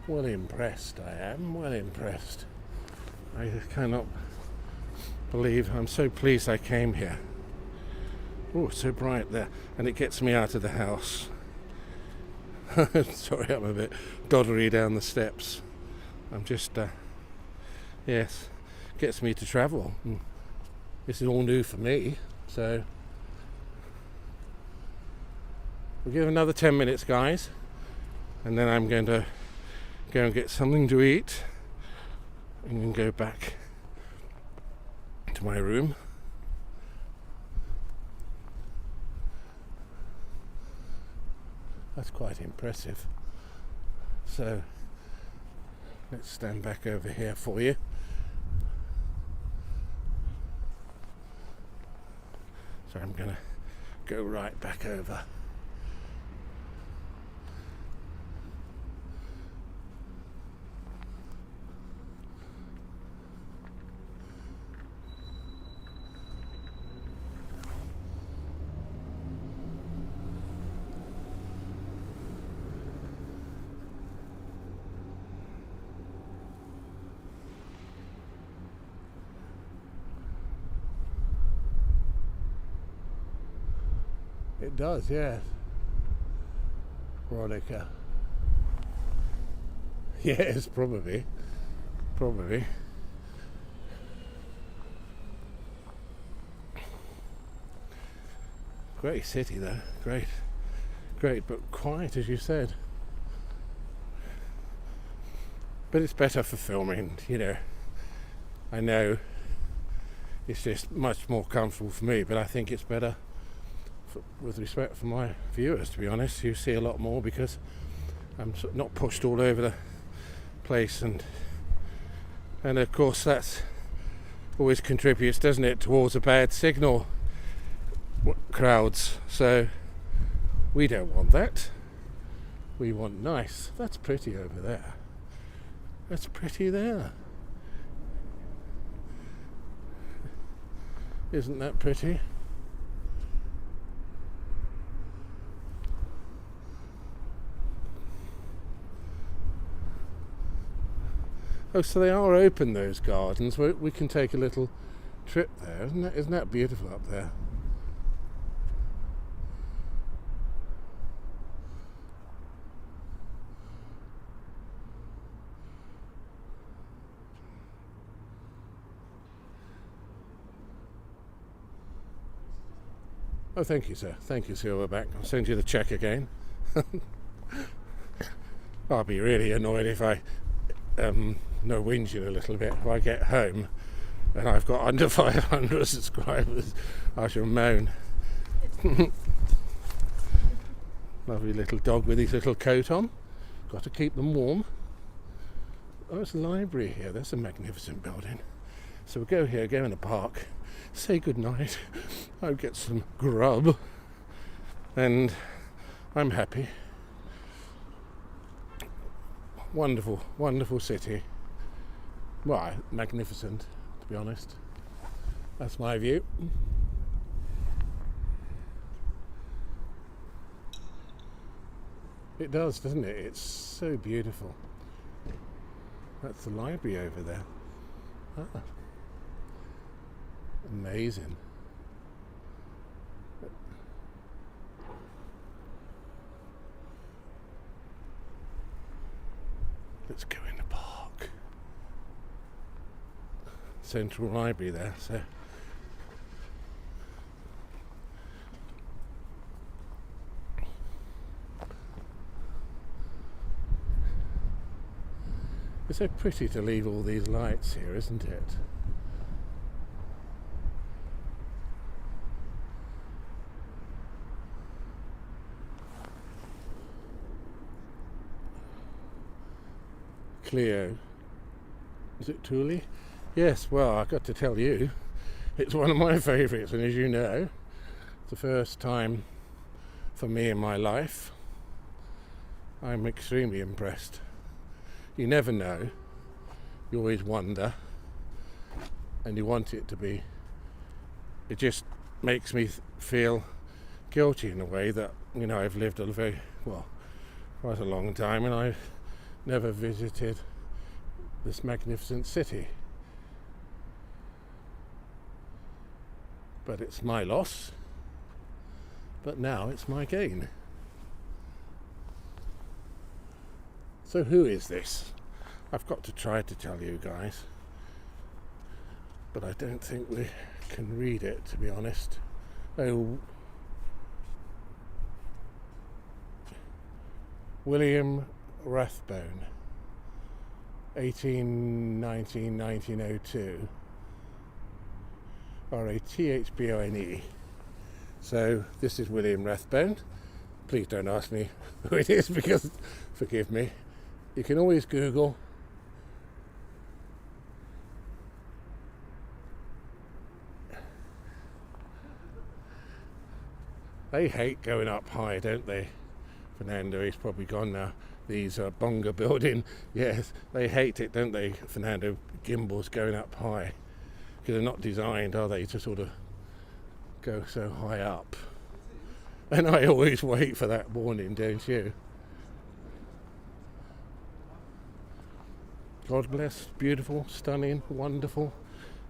Well impressed, I am. Well impressed. I cannot believe, I'm so pleased I came here. Oh, it's so bright there, and it gets me out of the house. Sorry, I'm a bit doddery down the steps. I'm just, yes, gets me to travel. This is all new for me, so we'll give another 10 minutes, guys, and then I'm going to go and get something to eat and then go back to my room. That's quite impressive. So let's stand back over here for you. So I'm going to go right back over. It does, yes. Veronica. Yes, probably. Great city though, great, but quiet as you said. But it's better for filming, you know. I know it's just much more comfortable for me, but I think it's better with respect for my viewers, to be honest. You see a lot more because I'm not pushed all over the place, and of course that's always contributes, doesn't it, towards a bad signal crowds. So we don't want that. We want nice. That's pretty over there. That's pretty there. Isn't that pretty? Oh, so they are open, those gardens. We can take a little trip there. Isn't that beautiful up there? Oh, thank you, sir. Thank you, Silverback. I'll send you the cheque again. I'll be really annoyed if I whinging a little bit. If I get home and I've got under 500 subscribers, I shall moan. Lovely little dog with his little coat on. Got to keep them warm. Oh, it's a library here. That's a magnificent building. So we'll go here, go in the park, say goodnight. I'll get some grub, and I'm happy. Wonderful, wonderful city. Well, magnificent, to be honest. That's my view. It does, doesn't it? It's so beautiful. That's the library over there. Ah. Amazing. Let's go in the park. Central Library there, so it's so pretty to leave all these lights here, isn't it? Cleo. Is it Thule? Yes, well, I've got to tell you, it's one of my favourites, and as you know, it's the first time for me in my life. I'm extremely impressed. You never know. You always wonder, and you want it to be. It just makes me feel guilty in a way that, you know, I've lived quite a long time, and I've never visited this magnificent city. But it's my loss, but now it's my gain. So who is this? I've got to try to tell you guys, but I don't think we can read it, to be honest. Oh, William Rathbone, 1902, Rathbone. So this is William Rathbone. Please don't ask me who it is, because, forgive me, you can always Google. They hate going up high, don't they? Fernando, he's probably gone now. These bonga building, yes, they hate it, don't they, Fernando? Gimbals going up high, because they're not designed, are they, to sort of go so high up. And I always wait for that warning, don't you? God bless, beautiful, stunning, wonderful,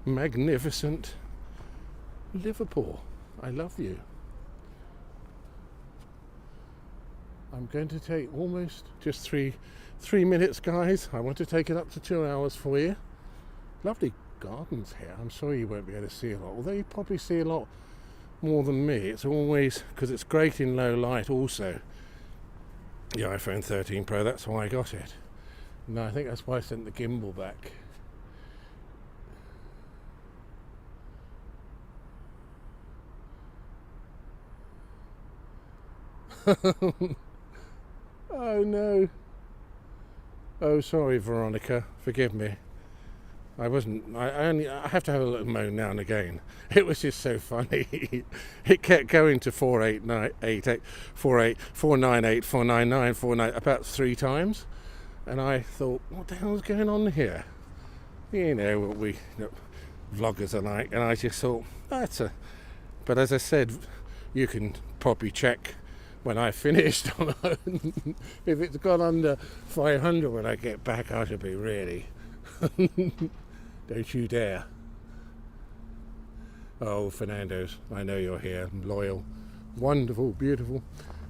magnificent Liverpool. I love you. I'm going to take almost just three minutes, guys. I want to take it up to 2 hours for you. Lovely gardens here. I'm sorry you won't be able to see a lot, although you probably see a lot more than me. It's always, because it's great in low light also. The iPhone 13 Pro, that's why I got it. No, I think that's why I sent the gimbal back. Oh no. Oh, sorry, Veronica. Forgive me. I have to have a little moan now and again. It was just so funny. It kept going to 498, 498, 499, 49 about 3 times. And I thought, what the hell's going on here? You know what we vloggers are like. And I just thought, but as I said, you can probably check when I finished. If it's gone under 500 when I get back, I should be really. Don't you dare. Oh, Fernando's, I know you're here. Loyal, wonderful, beautiful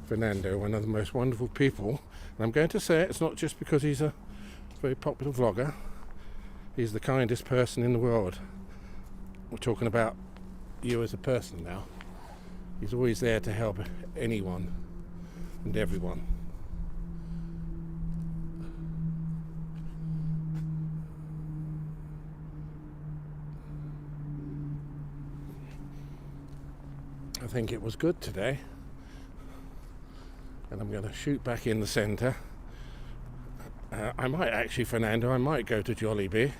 Fernando, one of the most wonderful people. And I'm going to say it's not just because he's a very popular vlogger. He's the kindest person in the world. We're talking about you as a person now. He's always there to help anyone and everyone. I think it was good today. And I'm going to shoot back in the centre. I might actually, Fernando, I might go to Jollibee.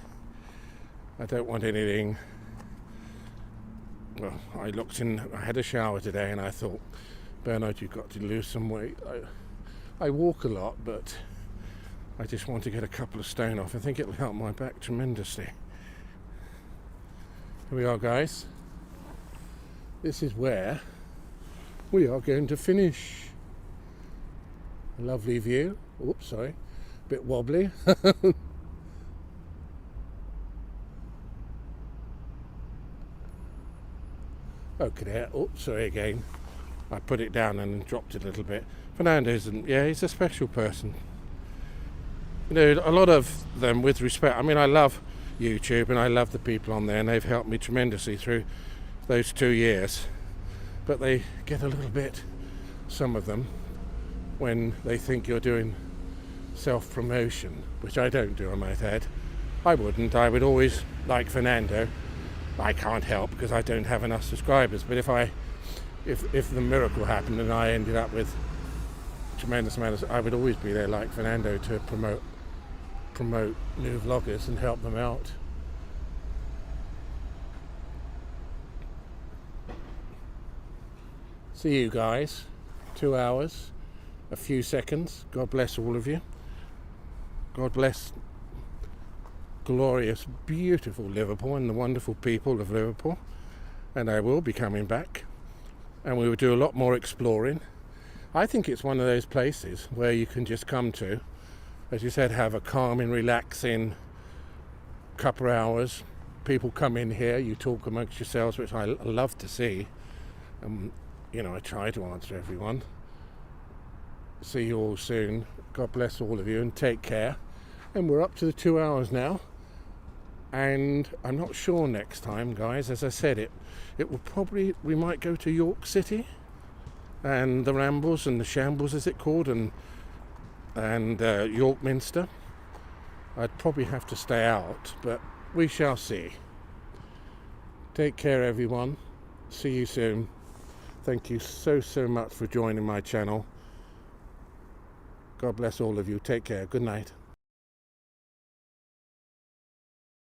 I don't want anything. Well, I had a shower today and I thought, Bernard, you've got to lose some weight. I walk a lot, but I just want to get a couple of stone off. I think it'll help my back tremendously. Here we are, guys. This is where we are going to finish. A lovely view. Oops, sorry. A bit wobbly. Okay, oops, sorry again. I put it down and dropped it a little bit. Fernando's, he's a special person. You know, a lot of them, with respect, I mean, I love YouTube and I love the people on there and they've helped me tremendously through those 2 years. But they get a little bit, some of them, when they think you're doing self-promotion, which I don't do, I might add. I wouldn't. I would always, like Fernando, I can't help because I don't have enough subscribers. But if the miracle happened and I ended up with tremendous amount of, I would always be there like Fernando to promote new vloggers and help them out. See you guys. 2 hours, a few seconds. God bless all of you. God bless glorious, beautiful Liverpool and the wonderful people of Liverpool. And I will be coming back. And we will do a lot more exploring. I think it's one of those places where you can just come to, as you said, have a calming, relaxing couple of hours. People come in here, you talk amongst yourselves, which I love to see. I try to answer everyone. See you all soon. God bless all of you and take care. And we're up to the 2 hours now. And I'm not sure next time, guys. As I said, it will probably, we might go to York City and the Rambles and the Shambles, as it's called, and York Minster. I'd probably have to stay out, but we shall see. Take care, everyone. See you soon. Thank you so much for joining my channel. God bless all of you. Take care. Good night.